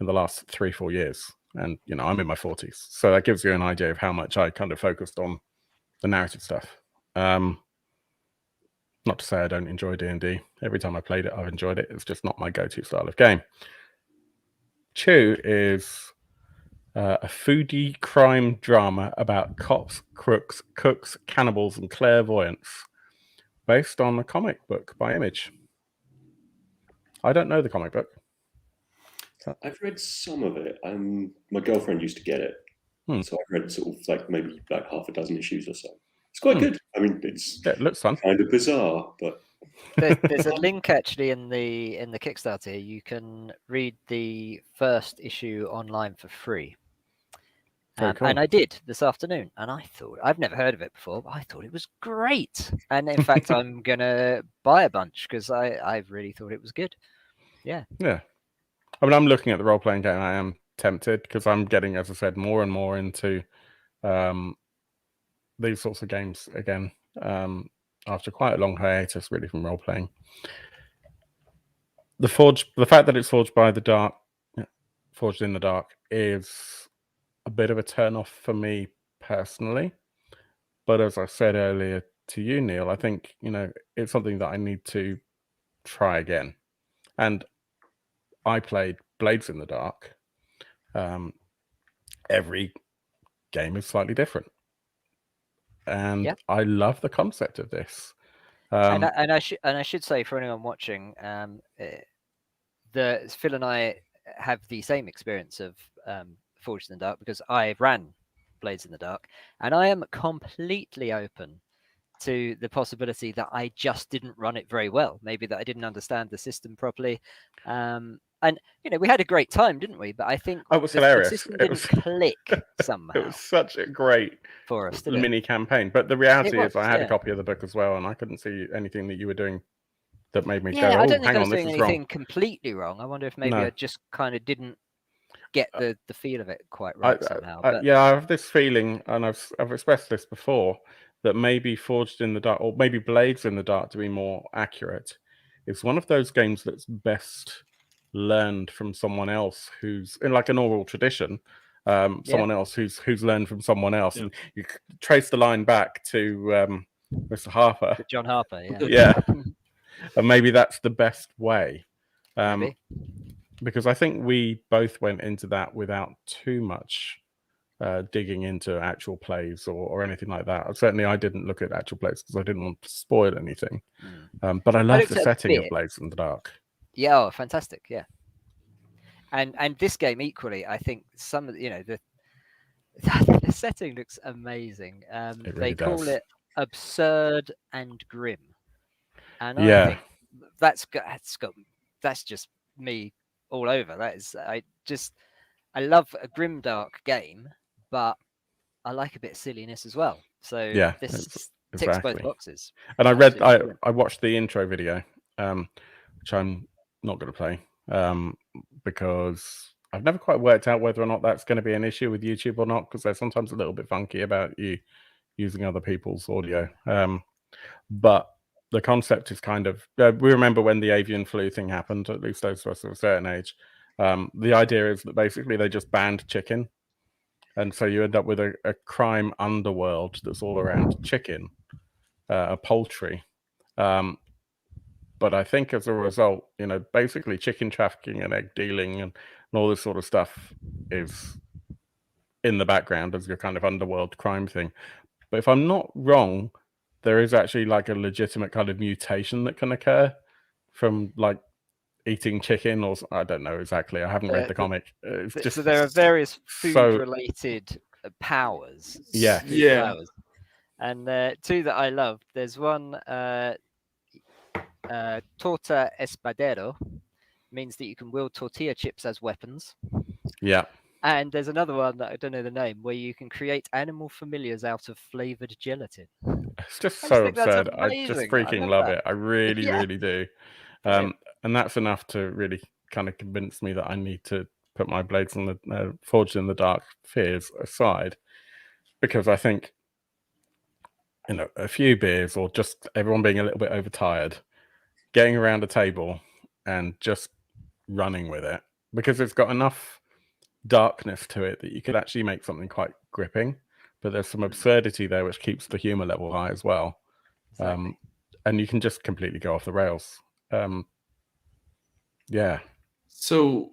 S1: in the last 3-4 years, and I'm in my 40s, so that gives you an idea of how much I kind of focused on the narrative stuff. Not to say I don't enjoy D&D. Every time I played it, I've enjoyed it. It's just not my go-to style of game. Chew is a foodie crime drama about cops, crooks, cooks, cannibals, and clairvoyance, based on a comic book by Image. I don't know the comic book.
S4: I've read some of it. My girlfriend used to get it, so I've read sort of like maybe like half a dozen issues or so. It's quite good. I mean,
S1: it looks fun.
S4: Kind of bizarre, but
S3: there's a link actually in the Kickstarter. You can read the first issue online for free.
S1: Cool.
S3: And I did this afternoon, and I thought, I've never heard of it before, but I thought it was great. And in fact, I'm gonna buy a bunch because I really thought it was good. Yeah.
S1: I mean, I'm looking at the role-playing game. I am tempted because I'm getting, as I said, more and more into these sorts of games again, after quite a long hiatus, really, from role-playing. The fact that it's forged in the dark, is a bit of a turn-off for me personally. But as I said earlier to you, Neil, I think it's something that I need to try again. And I played Blades in the Dark. Every game is slightly different, and I love the concept of this.
S3: And I should say, for anyone watching, Phil and I have the same experience of Forged in the Dark, because I ran Blades in the Dark, and I am completely open to the possibility that I just didn't run it very well. Maybe that I didn't understand the system properly. And we had a great time, didn't we? But I think
S1: it was hilarious.
S3: The system didn't click somehow.
S1: It was such a great
S3: for us,
S1: mini campaign. But the reality is, I had a copy of the book as well, and I couldn't see anything that you were doing that made me go,
S3: I don't think
S1: hang
S3: I was
S1: on, this
S3: doing
S1: is
S3: anything
S1: wrong.
S3: completely wrong. I wonder if maybe I just kind of didn't get the feel of it quite right somehow.
S1: I have this feeling, and I've expressed this before, that maybe Forged in the Dark, or maybe Blades in the Dark, to be more accurate, is one of those games that's best learned from someone else who's in like an oral tradition. Someone else who's learned from someone else, and you trace the line back to Mr. Harper,
S3: John Harper.
S1: And maybe that's the best way.
S3: Maybe.
S1: Because I think we both went into that without too much digging into actual plays or anything like that. Certainly, I didn't look at actual plays because I didn't want to spoil anything. But I love the setting of Blades in the Dark.
S3: Yeah, fantastic. Yeah, and this game equally, I think some of the setting looks amazing. They call it absurd and grim, and I think that's just me all over. That is, I love a grim dark game, but I like a bit of silliness as well. So this ticks both boxes.
S1: And I watched the intro video, which I'm not going to play because I've never quite worked out whether or not that's going to be an issue with YouTube or not, because they're sometimes a little bit funky about you using other people's audio. But the concept is kind of, we remember when the avian flu thing happened, at least those of us of a certain age. The idea is that basically they just banned chicken. And so you end up with a crime underworld that's all around chicken, poultry. But I think as a result, basically chicken trafficking and egg dealing and all this sort of stuff is in the background as your kind of underworld crime thing. But if I'm not wrong, there is actually like a legitimate kind of mutation that can occur from like eating chicken, or I don't know exactly. I haven't read the comic. It's just
S3: so there are various food-related powers.
S1: Yeah.
S3: Powers. And two that I love. There's one, torta espadero, means that you can wield tortilla chips as weapons.
S1: Yeah.
S3: And there's another one that I don't know the name, where you can create animal familiars out of flavored gelatin.
S1: It's just so absurd. I just freaking love it. I really, really do. And that's enough to really kind of convince me that I need to put my Blades in the Forged in the Dark fears aside, because I think, a few beers or just everyone being a little bit overtired, getting around a table and just running with it, because it's got enough darkness to it that you could actually make something quite gripping, but there's some absurdity there which keeps the humor level high as well. Exactly. And you can just completely go off the rails.
S2: So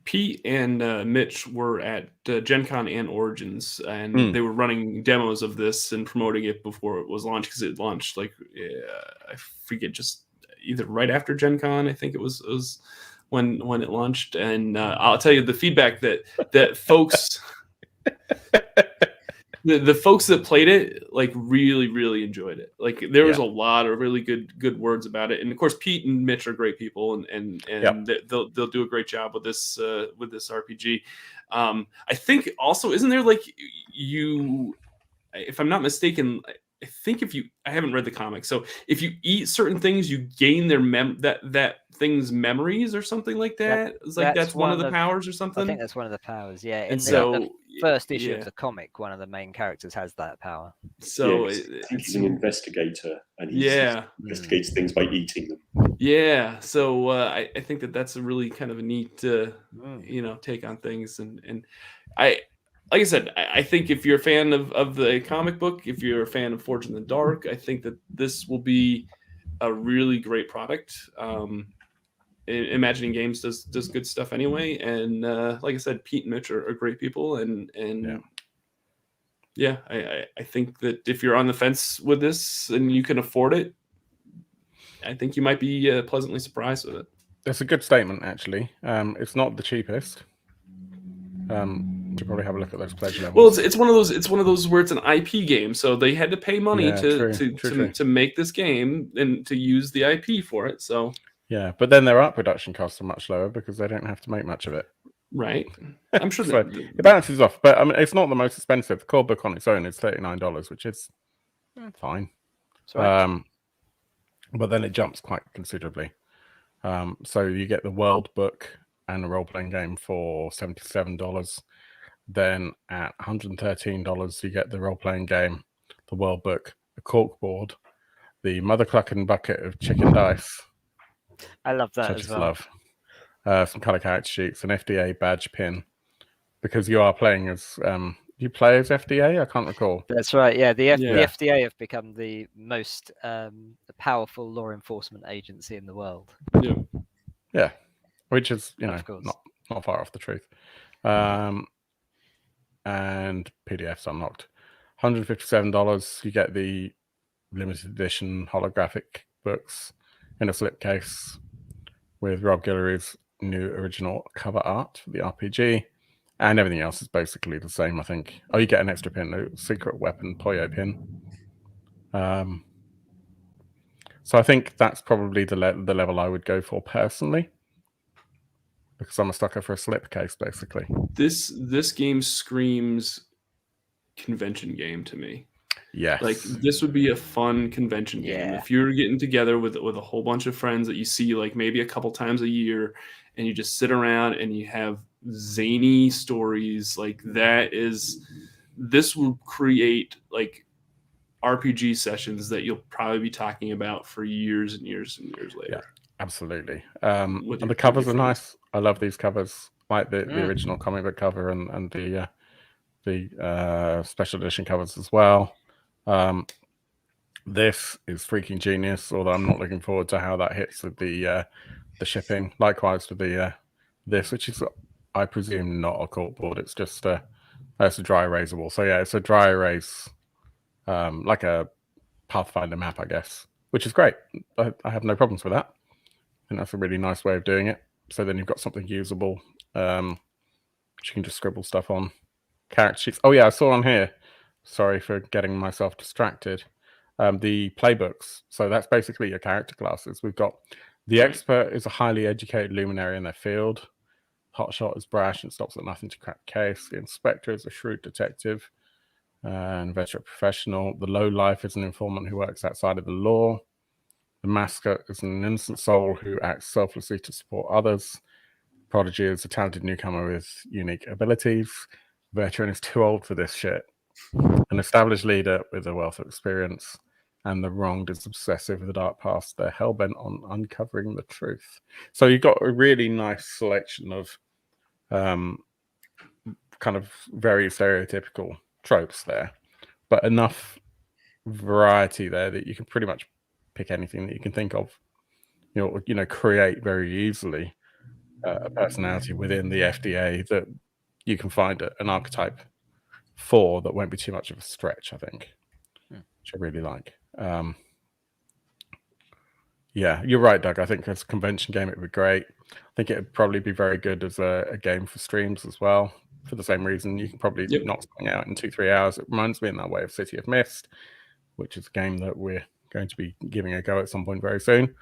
S2: Pete and Mitch were at Gen Con and Origins, and they were running demos of this and promoting it before it was launched, because it launched I forget, just either right after Gen Con, I think it was when it launched. And I'll tell you the feedback that folks the folks that played it really, really enjoyed it. There was a lot of really good words about it. And of course, Pete and Mitch are great people, and they'll do a great job with this RPG. I think also, isn't there if I'm not mistaken, I think I haven't read the comic, so if you eat certain things, you gain their that thing's memories or something like that. It's that's one of the powers or something.
S3: I think that's one of the powers. Yeah.
S2: And
S3: the first issue of the comic, one of the main characters has that power.
S2: So
S4: I think he's an investigator, and he investigates things by eating them.
S2: Yeah. So I think that's a really kind of a neat take on things, and like I said, I think if you're a fan of the comic book, if you're a fan of Forged in the Dark, I think that this will be a really great product. Imagining Games does good stuff anyway, and like I said, Pete and Mitch are great people, and I think that if you're on the fence with this and you can afford it, I think you might be pleasantly surprised with it.
S1: That's a good statement, actually. It's not the cheapest. To probably have a look at those pledge levels.
S2: Well, it's one of those where it's an IP game, so they had to pay money to make this game and to use the IP for it. So
S1: but then their art production costs are much lower because they don't have to make much of it.
S2: Right. I'm sure
S1: so it balances off, but I mean, it's not the most expensive. The core book on its own is $39, which is fine. Right. But then it jumps quite considerably. So you get the world book and the role-playing game for $77. Then at $113, you get the role-playing game, the world book, a cork board, the mother clucking bucket of chicken dice.
S3: I love that as well.
S1: Some color character sheets, an FDA badge pin, because you are playing as you play as FDA. I can't recall.
S3: That's right. Yeah, the FDA have become the most powerful law enforcement agency in the world.
S1: Yeah, which is not far off the truth. And PDFs unlocked. $157. You get the limited edition holographic books in a slipcase with Rob Guillory's new original cover art for the RPG, and everything else is basically the same, I think. Oh, you get an extra pin, a secret weapon Poyo pin. So I think that's probably the level I would go for personally, because I'm a sucker for a slipcase, basically.
S2: This game screams convention game to me.
S1: Yes.
S2: This would be a fun convention game. If you're getting together with a whole bunch of friends that you see maybe a couple times a year, and you just sit around and you have zany stories, that is this will create like RPG sessions that you'll probably be talking about for years and years and years later.
S1: Yeah, absolutely.
S2: With
S1: And
S2: your
S1: the covers are
S2: friends.
S1: nice. I love these covers, like the original comic book cover and the special edition covers as well. This is freaking genius, although I'm not looking forward to how that hits with the shipping. Likewise with the this, which is, I presume, not a corkboard. It's just it's a dry erasable. So yeah, it's a dry erase, like a Pathfinder map, I guess, which is great. I have no problems with that. I think that's a really nice way of doing it. So then you've got something usable, which you can just scribble stuff on. Character sheets. Oh yeah, I saw on here. Sorry for getting myself distracted. The playbooks. So that's basically your character classes. We've got the expert is a highly educated luminary in their field. Hotshot is brash and stops at nothing to crack the case. The inspector is a shrewd detective and veteran professional. The lowlife is an informant who works outside of the law. The mascot is an innocent soul who acts selflessly to support others. Prodigy is a talented newcomer with unique abilities. Veteran is too old for this shit. An established leader with a wealth of experience. And the wronged is obsessive with a dark past. They're hell-bent on uncovering the truth. So you've got a really nice selection of kind of very stereotypical tropes there, but enough variety there that you can pretty much pick anything that you can think of. You know, create very easily a personality within the FDA that you can find an archetype for that won't be too much of a stretch, I think, which I really like. Yeah, you're right, Doug. I think as a convention game, it would be great. I think it would probably be very good as a game for streams as well. For the same reason, you can probably knock something out in 2-3 hours. It reminds me in that way of City of Mist, which is a game that we're going to be giving a go at some point very soon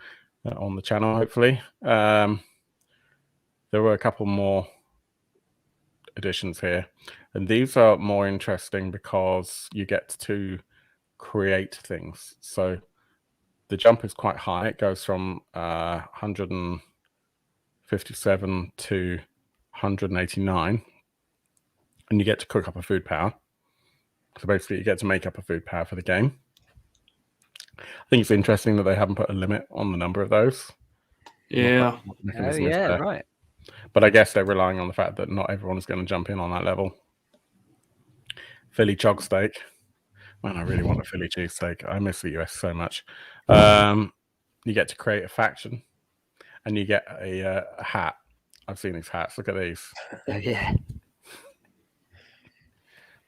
S1: on the channel, hopefully. There were a couple more editions here, and these are more interesting because you get to create things. So the jump is quite high. It goes from 157 to 189, and you get to cook up a food power. So basically, you get to make up a food power for the game. I think it's interesting that they haven't put a limit on the number of those.
S2: Yeah.
S3: Oh yeah, right.
S1: But I guess they're relying on the fact that not everyone's going to jump in on that level. Philly chog steak. Man, I really want a Philly cheesesteak. I miss the US so much. You get to create a faction, and you get a hat. I've seen these hats. Look at these.
S3: Oh yeah.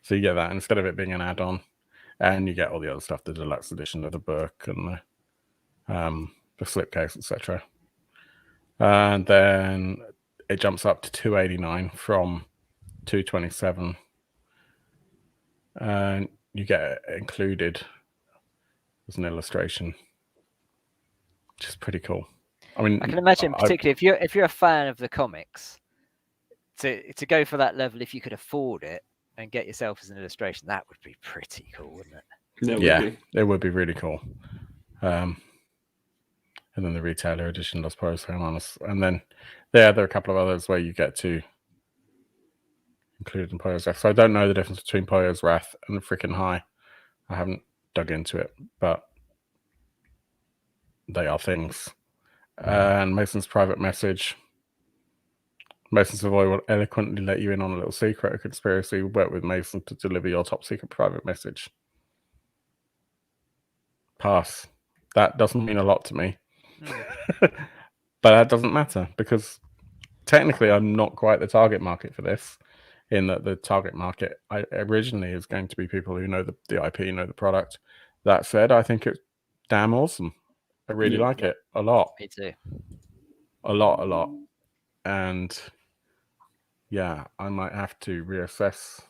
S1: So you get that instead of it being an add-on, and you get all the other stuff, the deluxe edition of the book and the slipcase, etc. And then it jumps up to 289 from 227, and you get it included as an illustration, which is pretty cool. I mean,
S3: I can imagine, particularly if you're a fan of the comics, to go for that level, if you could afford it and get yourself as an illustration, that would be pretty cool, wouldn't it?
S1: It would be really cool. And then the retailer edition does Poirot's Honest. And then there are a couple of others where you get to include in Poirot's Wrath. So I don't know the difference between Poirot's Wrath and Freaking High. I haven't dug into it, but they are things. And Mason's private message. Mason's Savoy will eloquently let you in on a little secret. A conspiracy will work with Mason to deliver your top secret private message. Pass. That doesn't mean a lot to me. But that doesn't matter because technically I'm not quite the target market for this, in that the target market originally is going to be people who know the IP, know the product. That said, I think it's damn awesome. I really like it a lot.
S3: Me too.
S1: A lot. And yeah, I might have to reassess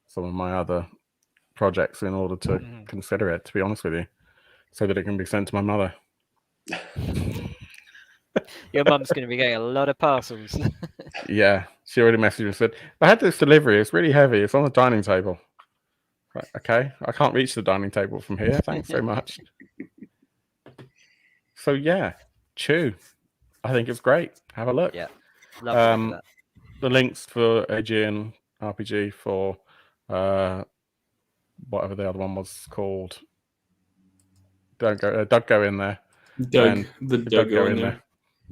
S1: some of my other projects in order to consider it, to be honest with you, so that it can be sent to my mother.
S3: Your mum's going to be getting a lot of parcels.
S1: Yeah, she already messaged me and said, I had this delivery, it's really heavy, it's on the dining table. Right, okay, I can't reach the dining table from here, thanks so much. So yeah, Chew. I think it's great. Have a look.
S3: Yeah, love that.
S1: The links for Aegean RPG for whatever the other one was called. Don't go, Doug, go in there.
S2: Doug go in there.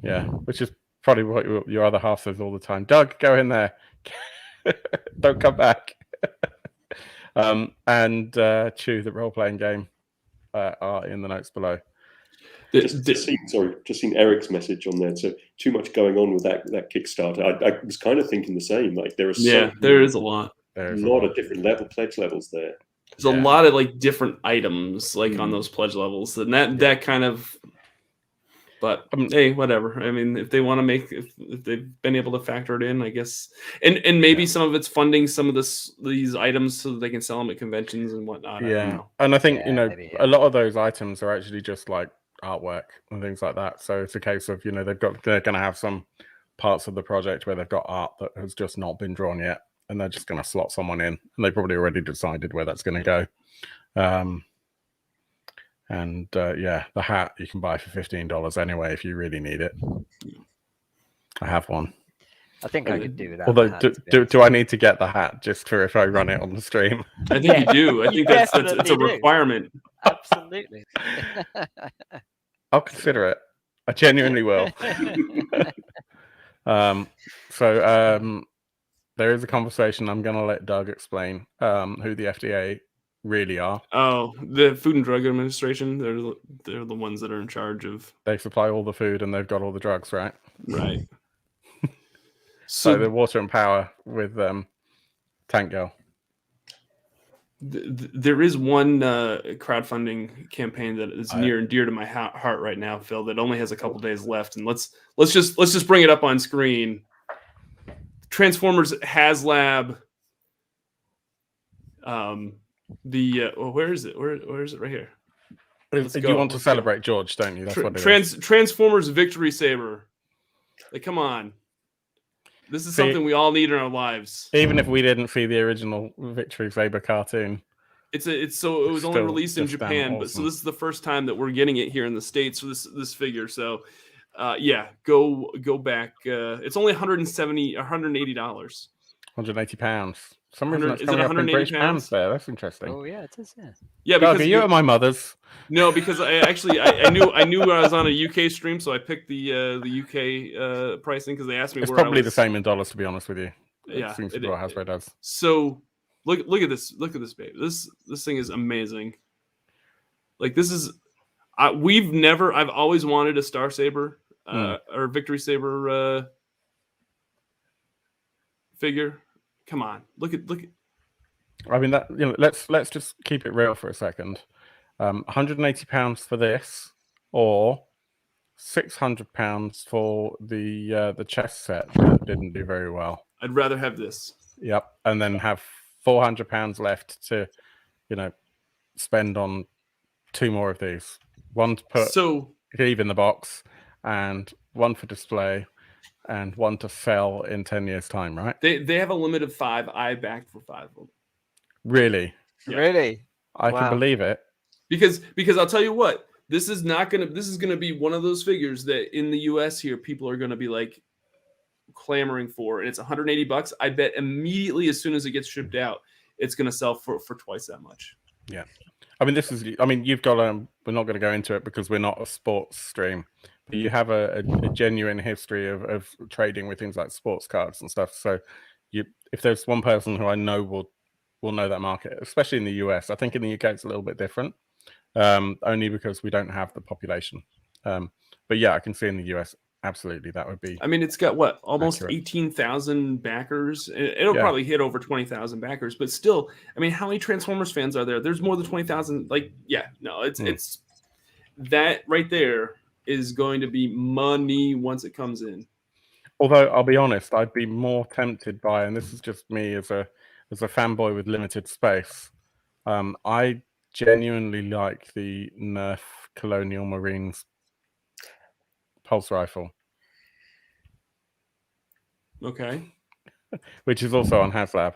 S1: Yeah, which is probably what your other half says all the time. Doug, go in there. Don't come back. And Chew, the role-playing game, are in the notes below.
S4: Just seen Eric's message on there. So too much going on with that Kickstarter. I was kind of thinking the same. Like there is a lot.
S1: There's
S4: a lot of different pledge levels there.
S2: There's a lot of like different items like on those pledge levels, and that kind of. But hey, whatever. I mean, if they want to make, if they've been able to factor it in, I guess, and maybe some of it's funding some of these items so that they can sell them at conventions and whatnot.
S1: Yeah,
S2: I don't know.
S1: and I think a lot of those items are actually just like artwork and things like that. So it's a case of they're going to have some parts of the project where they've got art that has just not been drawn yet, and they're just going to slot someone in, and they probably already decided where that's going to go. And the hat you can buy for $15 anyway if you really need it. I have one.
S3: I think I could do that.
S1: Although, do I need to get the hat just for if I run it on the stream?
S2: I think you do. I think that's a requirement.
S3: Absolutely.
S1: I'll consider it. I genuinely will. So there is a conversation. I'm going to let Doug explain who the FDA really are.
S2: Oh, the Food and Drug Administration. They're the ones that are in charge of.
S1: They supply all the food and they've got all the drugs, right?
S2: Right.
S1: So the water and power with Tank Girl.
S2: There is one crowdfunding campaign that is near and dear to my heart right now, Phil. That only has a couple days left, and let's just bring it up on screen. Transformers HasLab. Where is it? Where is it? Right here.
S1: You want to celebrate George, don't you? That's what it is.
S2: Transformers Victory Saber. Like, come on. This is something we all need in our lives.
S1: Even if we didn't see the original Victory Saber cartoon.
S2: It was only released in Japan, awesome. But so this is the first time that we're getting it here in the States for this figure. So go back. It's only $180.
S1: £180. Some reason that's coming up in British pounds there. That's interesting.
S3: Oh yeah, it is.
S2: Yeah, because
S1: you at my mother's.
S2: No, because I knew I was on a UK stream, so I picked the UK pricing because they asked me.
S1: It's
S2: where
S1: probably the same in dollars, to be honest with you.
S2: Yeah,
S1: it seems to be what Hasbro does.
S2: So look at this babe. This thing is amazing. Like this is, I've always wanted a Star Saber or Victory Saber figure. Come on, look at.
S1: I mean that let's just keep it real for a second. £180 for this, or £600 for the chess set that didn't do very well.
S2: I'd rather have this.
S1: Yep, and then have £400 left to, spend on 2 more of these. One to put leave in the box, and one for display, and one to sell in 10 years' time, right?
S2: They have a limit of 5. I backed for 5 of them.
S1: Really?
S2: Yeah.
S3: Really?
S1: I can believe it.
S2: Because I'll tell you what, this is gonna be one of those figures that in the US here people are gonna be like clamoring for, and it's $180. I bet immediately as soon as it gets shipped out, it's gonna sell for twice that much.
S1: Yeah. I mean, you've got we're not going to go into it because we're not a sports stream, but you have a genuine history of trading with things like sports cards and stuff. So if there's one person who I know will know that market, especially in the US. I think in the UK it's a little bit different, only because we don't have the population. But yeah, I can see in the US, absolutely, that would be.
S2: I mean, it's got what, almost 18,000 backers. It'll probably hit over 20,000 backers, but still, I mean, how many Transformers fans are there? There's more than 20,000. Like, yeah, no, it's that right there is going to be money once it comes in.
S1: Although I'll be honest, I'd be more tempted by, and this is just me as a fanboy with limited space. I genuinely like the Nerf Colonial Marines pulse rifle.
S2: Okay.
S1: Which is also on HasLab.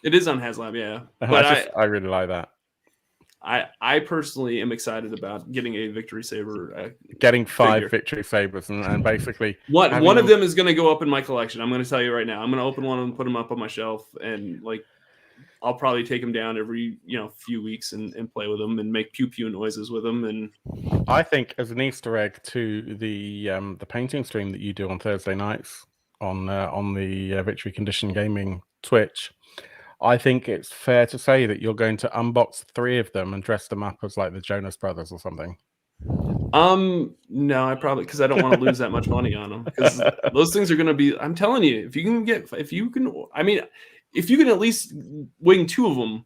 S2: It is on HasLab, yeah.
S1: But I really like that.
S2: I personally am excited about getting a Victory Saber.
S1: Getting 5
S2: figure.
S1: Victory Sabers and basically
S2: one of them is going to go up in my collection. I'm going to tell you right now. I'm going to open one and put them up on my shelf, and like I'll probably take them down every few weeks and play with them and make pew pew noises with them. And
S1: I think as an Easter egg to the painting stream that you do on Thursday nights on the Victory Condition Gaming Twitch, I think it's fair to say that you're going to unbox 3 of them and dress them up as like the Jonas Brothers or something.
S2: No, I probably, because I don't want to lose that much money on them, because those things are going to be, I'm telling you, if you can at least wing 2 of them,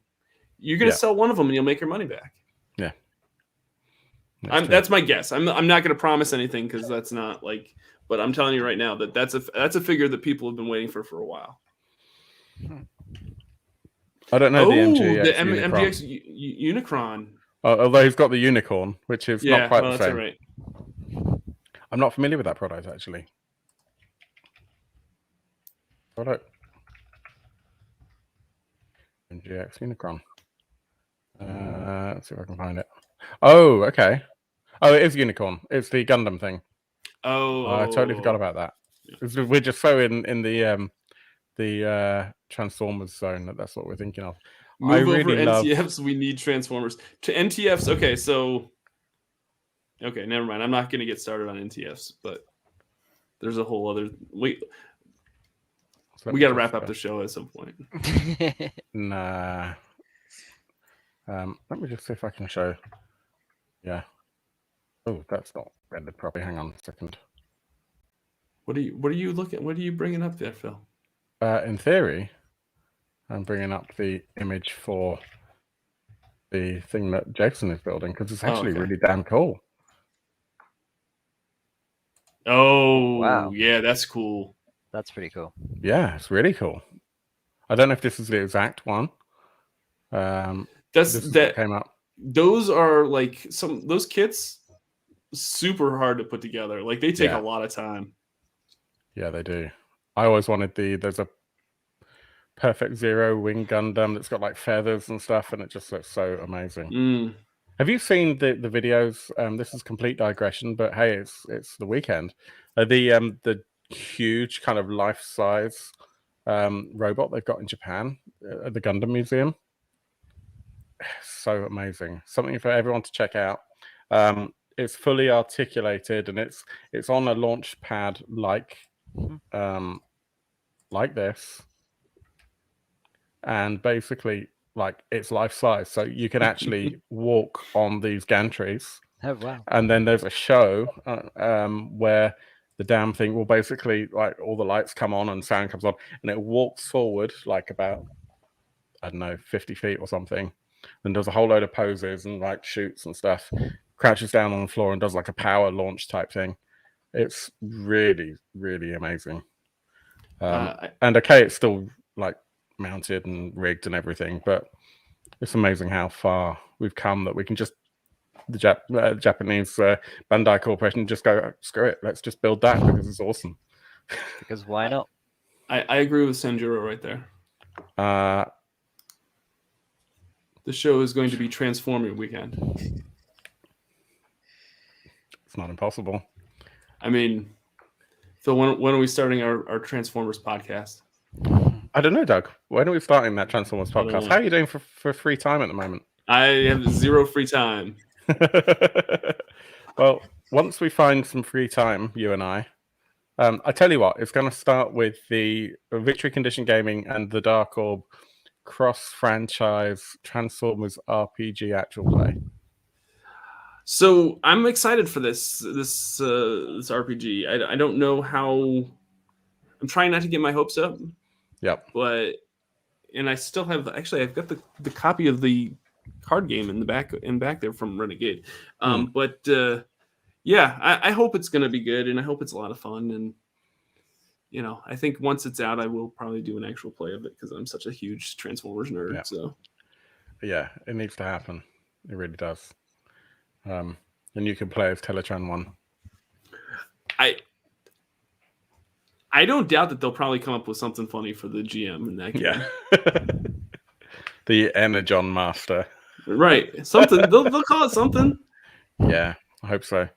S2: you're going to sell one of them and you'll make your money back.
S1: Yeah.
S2: That's my guess. I'm not going to promise anything, because that's not like, but I'm telling you right now that's a figure that people have been waiting for a while.
S1: I don't know the
S2: MGX Unicron.
S1: Although he's got the unicorn, which is not quite the same.
S2: Right.
S1: I'm not familiar with that product, actually. Product. MGX Unicron. Let's see if I can find it. Oh, okay. Oh, it is unicorn. It's the Gundam thing. I totally forgot about that. Yeah. We're just so in the Transformers zone that's what we're thinking of.
S2: Move over NTFs. We need Transformers to NTFs. Okay, never mind. I'm not going to get started on NTFs, but there's a whole other. We got to wrap up the show at some point.
S1: Nah. Let me just see if I can show. Yeah. Oh, that's not rendered properly. Hang on a second.
S2: What are you looking? What are you bringing up there, Phil?
S1: In theory, I'm bringing up the image for the thing that Jason is building, because it's actually really damn cool.
S2: Oh,
S3: wow.
S2: Yeah, that's cool.
S3: That's pretty cool.
S1: Yeah, it's really cool. I don't know if this is the exact one. That came up.
S2: Those are like those kits, super hard to put together. Like they take a lot of time.
S1: Yeah, they do. I always wanted there's a Perfect Zero wing Gundam that's got like feathers and stuff, and it just looks so amazing. Have you seen the videos? This is complete digression, but hey, it's the weekend. The huge kind of life-size robot they've got in Japan at the Gundam Museum. So amazing. Something for everyone to check out. It's fully articulated, and it's on a launch pad like this, and basically like it's life size, so you can actually walk on these gantries.
S3: Oh wow. And
S1: then there's a show where the damn thing will basically, like, all the lights come on and sound comes on, and it walks forward like about, I don't know, 50 feet or something, and does a whole load of poses and like shoots and stuff, crouches down on the floor and does like a power launch type thing. It's really, really amazing. And okay, it's still like mounted and rigged and everything, but it's amazing how far we've come that we can just, the Japanese Bandai Corporation, just go, screw it, let's just build that because it's awesome.
S3: Because why not?
S2: I agree with Sanjuro right there. The show is going to be Transforming Weekend.
S1: It's not impossible.
S2: I mean, Phil, when are we starting our Transformers podcast?
S1: I don't know, Doug. When are we starting that Transformers podcast? How are you doing for free time at the moment?
S2: I have zero free time.
S1: Well, once we find some free time, you and I tell you what, it's going to start with the Victory Condition Gaming and the Dark Orb cross-franchise Transformers RPG actual play.
S2: So I'm excited for this RPG. I don't know how. I'm trying not to get my hopes up.
S1: Yep.
S2: And I still have, actually, I've got the copy of the card game in back there from Renegade. But yeah, I hope it's going to be good, and I hope it's a lot of fun. And you know, I think once it's out, I will probably do an actual play of it because I'm such a huge Transformers nerd.
S1: Yeah.
S2: So
S1: yeah, it needs to happen. It really does. And you can play as Teletran 1.
S2: I don't doubt that they'll probably come up with something funny for the GM in that game.
S1: Yeah. The Energon Master.
S2: Right. Something. they'll call it something.
S1: Yeah, I hope so.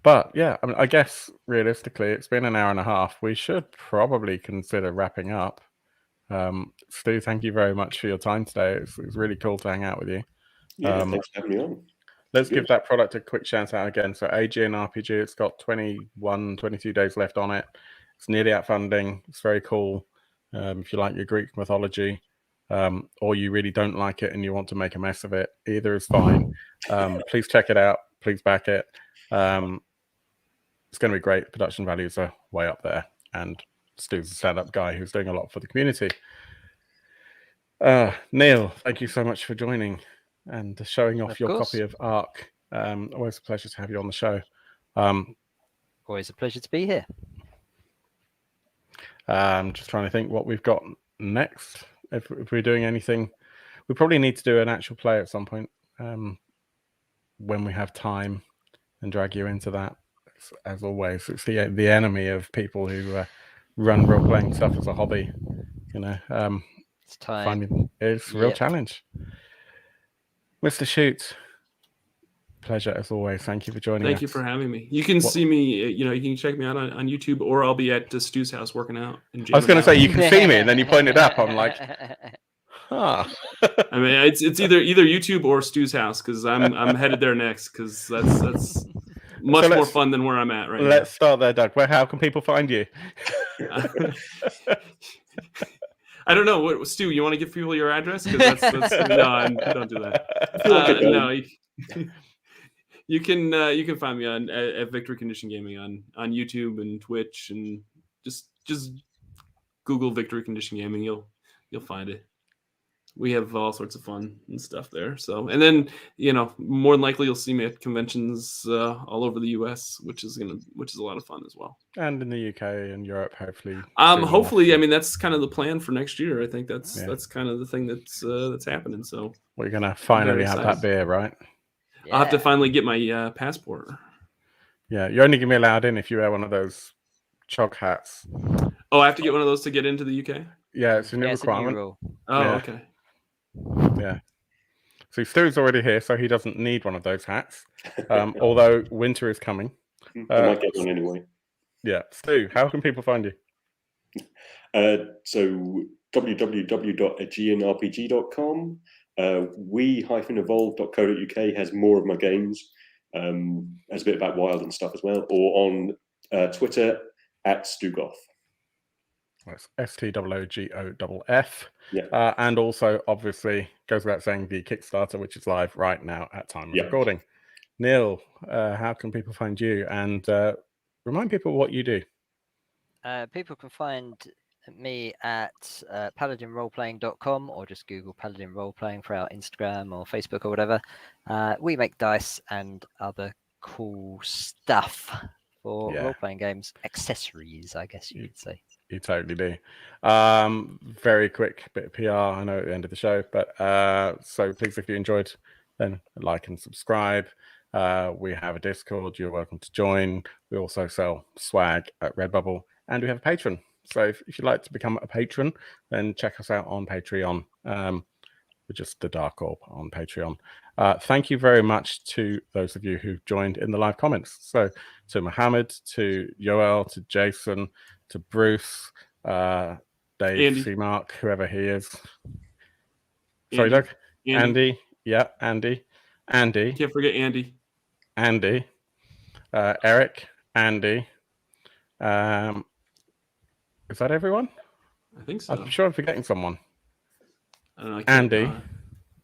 S1: But yeah, I mean, I guess realistically, it's been an hour and a half. We should probably consider wrapping up. Stu, thank you very much for your time today. It's really cool to hang out with you.
S4: Yeah, thanks for having me on.
S1: Let's give that product a quick shout out again. So Aegean RPG, it's got 22 days left on it. It's nearly at funding. It's very cool. If you like your Greek mythology, or you really don't like it and you want to make a mess of it, either is fine. Please check it out. Please back it. It's going to be great. Production values are way up there. And Stu's a stand-up guy who's doing a lot for the community. Neil, thank you so much for joining and showing off your copy of Ark. Always a pleasure to have you on the show.
S3: Always a pleasure to be here.
S1: Just trying to think what we've got next. If we're doing anything, we probably need to do an actual play at some point when we have time and drag you into that. As always, it's the enemy of people who run role-playing stuff as a hobby. You know,
S3: it's time.
S1: It's a real challenge. Mr. Shoot, pleasure as always. Thank you for joining us.
S2: Thank you for having me. You can see me, you can check me out on YouTube, or I'll be at Stu's house working out.
S1: I was going to say, you can see me, and then you pointed up. I'm like, huh.
S2: I mean, it's either YouTube or Stu's house, because I'm headed there next, because that's much more fun than where I'm at right now.
S1: Let's start there, Doug. How can people find you?
S2: I don't know. Stu, you want to give people your address? Because no, don't do that. No, you can find me at Victory Condition Gaming on YouTube and Twitch, and just Google Victory Condition Gaming. You'll find it. We have all sorts of fun and stuff there. So, and then more than likely you'll see me at conventions all over the US, which is a lot of fun as well.
S1: And in the UK and Europe, hopefully.
S2: Hopefully, I mean that's kind of the plan for next year. I think that's kind of the thing that's happening. So
S1: we're gonna finally have that beer, right?
S2: Yeah. I'll have to finally get my passport.
S1: Yeah, you're only gonna be allowed in if you wear one of those chog hats.
S2: Oh, I have to get one of those to get into the UK?
S1: Yeah, it's a new requirement.
S2: Oh, okay.
S1: Yeah. So Stu's already here, so he doesn't need one of those hats. Although winter is coming.
S4: I might get one anyway.
S1: Yeah. Stu, how can people find you?
S4: So www.aegeanrpg.com. we-evolve.co.uk has more of my games. Has a bit about Wild and stuff as well. Or on Twitter at Stoo Goff.
S1: That's STOOGOFF.
S4: Yeah.
S1: And also, obviously, goes without saying, the Kickstarter, which is live right now at time of recording. Neil, how can people find you? And remind people what you do.
S3: People can find me at paladinroleplaying.com, or just Google Paladin Roleplaying for our Instagram or Facebook or whatever. We make dice and other cool stuff for role-playing games. Accessories, I guess you could say.
S1: You totally do. Very quick bit of PR, I know, at the end of the show, but so please, if you enjoyed, then like and subscribe. We have a Discord. You're welcome to join. We also sell swag at RedBubble, and we have a Patreon. So if you'd like to become a patron, then check us out on Patreon. We're just the Dark Orb on Patreon. Thank you very much to those of you who joined in the live comments. So to Mohammed, to Yoel, to Jason, to Bruce, Dave,
S2: Andy.
S1: C. Mark, whoever he is. Sorry, Doug? Andy. Yeah, Andy.
S2: Can't forget Andy.
S1: Eric. Andy. Is that everyone?
S2: I think so.
S1: I'm sure I'm forgetting someone.
S2: I don't know.
S1: Andy.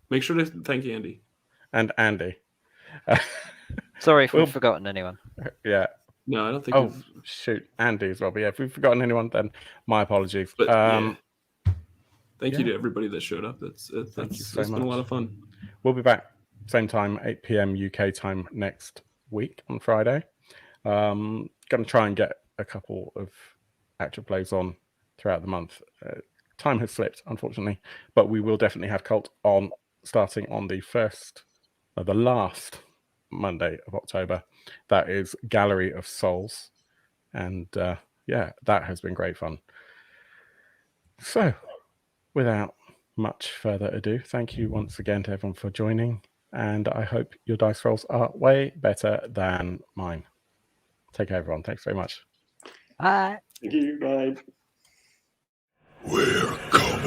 S2: Make sure to thank Andy.
S1: And Andy.
S3: Sorry if we've forgotten anyone.
S1: Yeah.
S2: No, I don't think.
S1: Oh, shoot. Andy as well. But yeah, if we've forgotten anyone, then my apologies.
S2: But, thank you to everybody that showed up. That's been a lot of fun.
S1: We'll be back same time, 8 p.m. UK time next week on Friday. Going to try and get a couple of actual plays on throughout the month. Time has slipped, unfortunately, but we will definitely have Cult on starting on the last Monday of October. That is Gallery of Souls, and that has been great fun. So without much further ado, thank you once again to everyone for joining, and I hope your dice rolls are way better than mine. Take care, everyone. Thanks very much.
S3: Bye.
S4: Thank you. Bye.
S5: We're coming.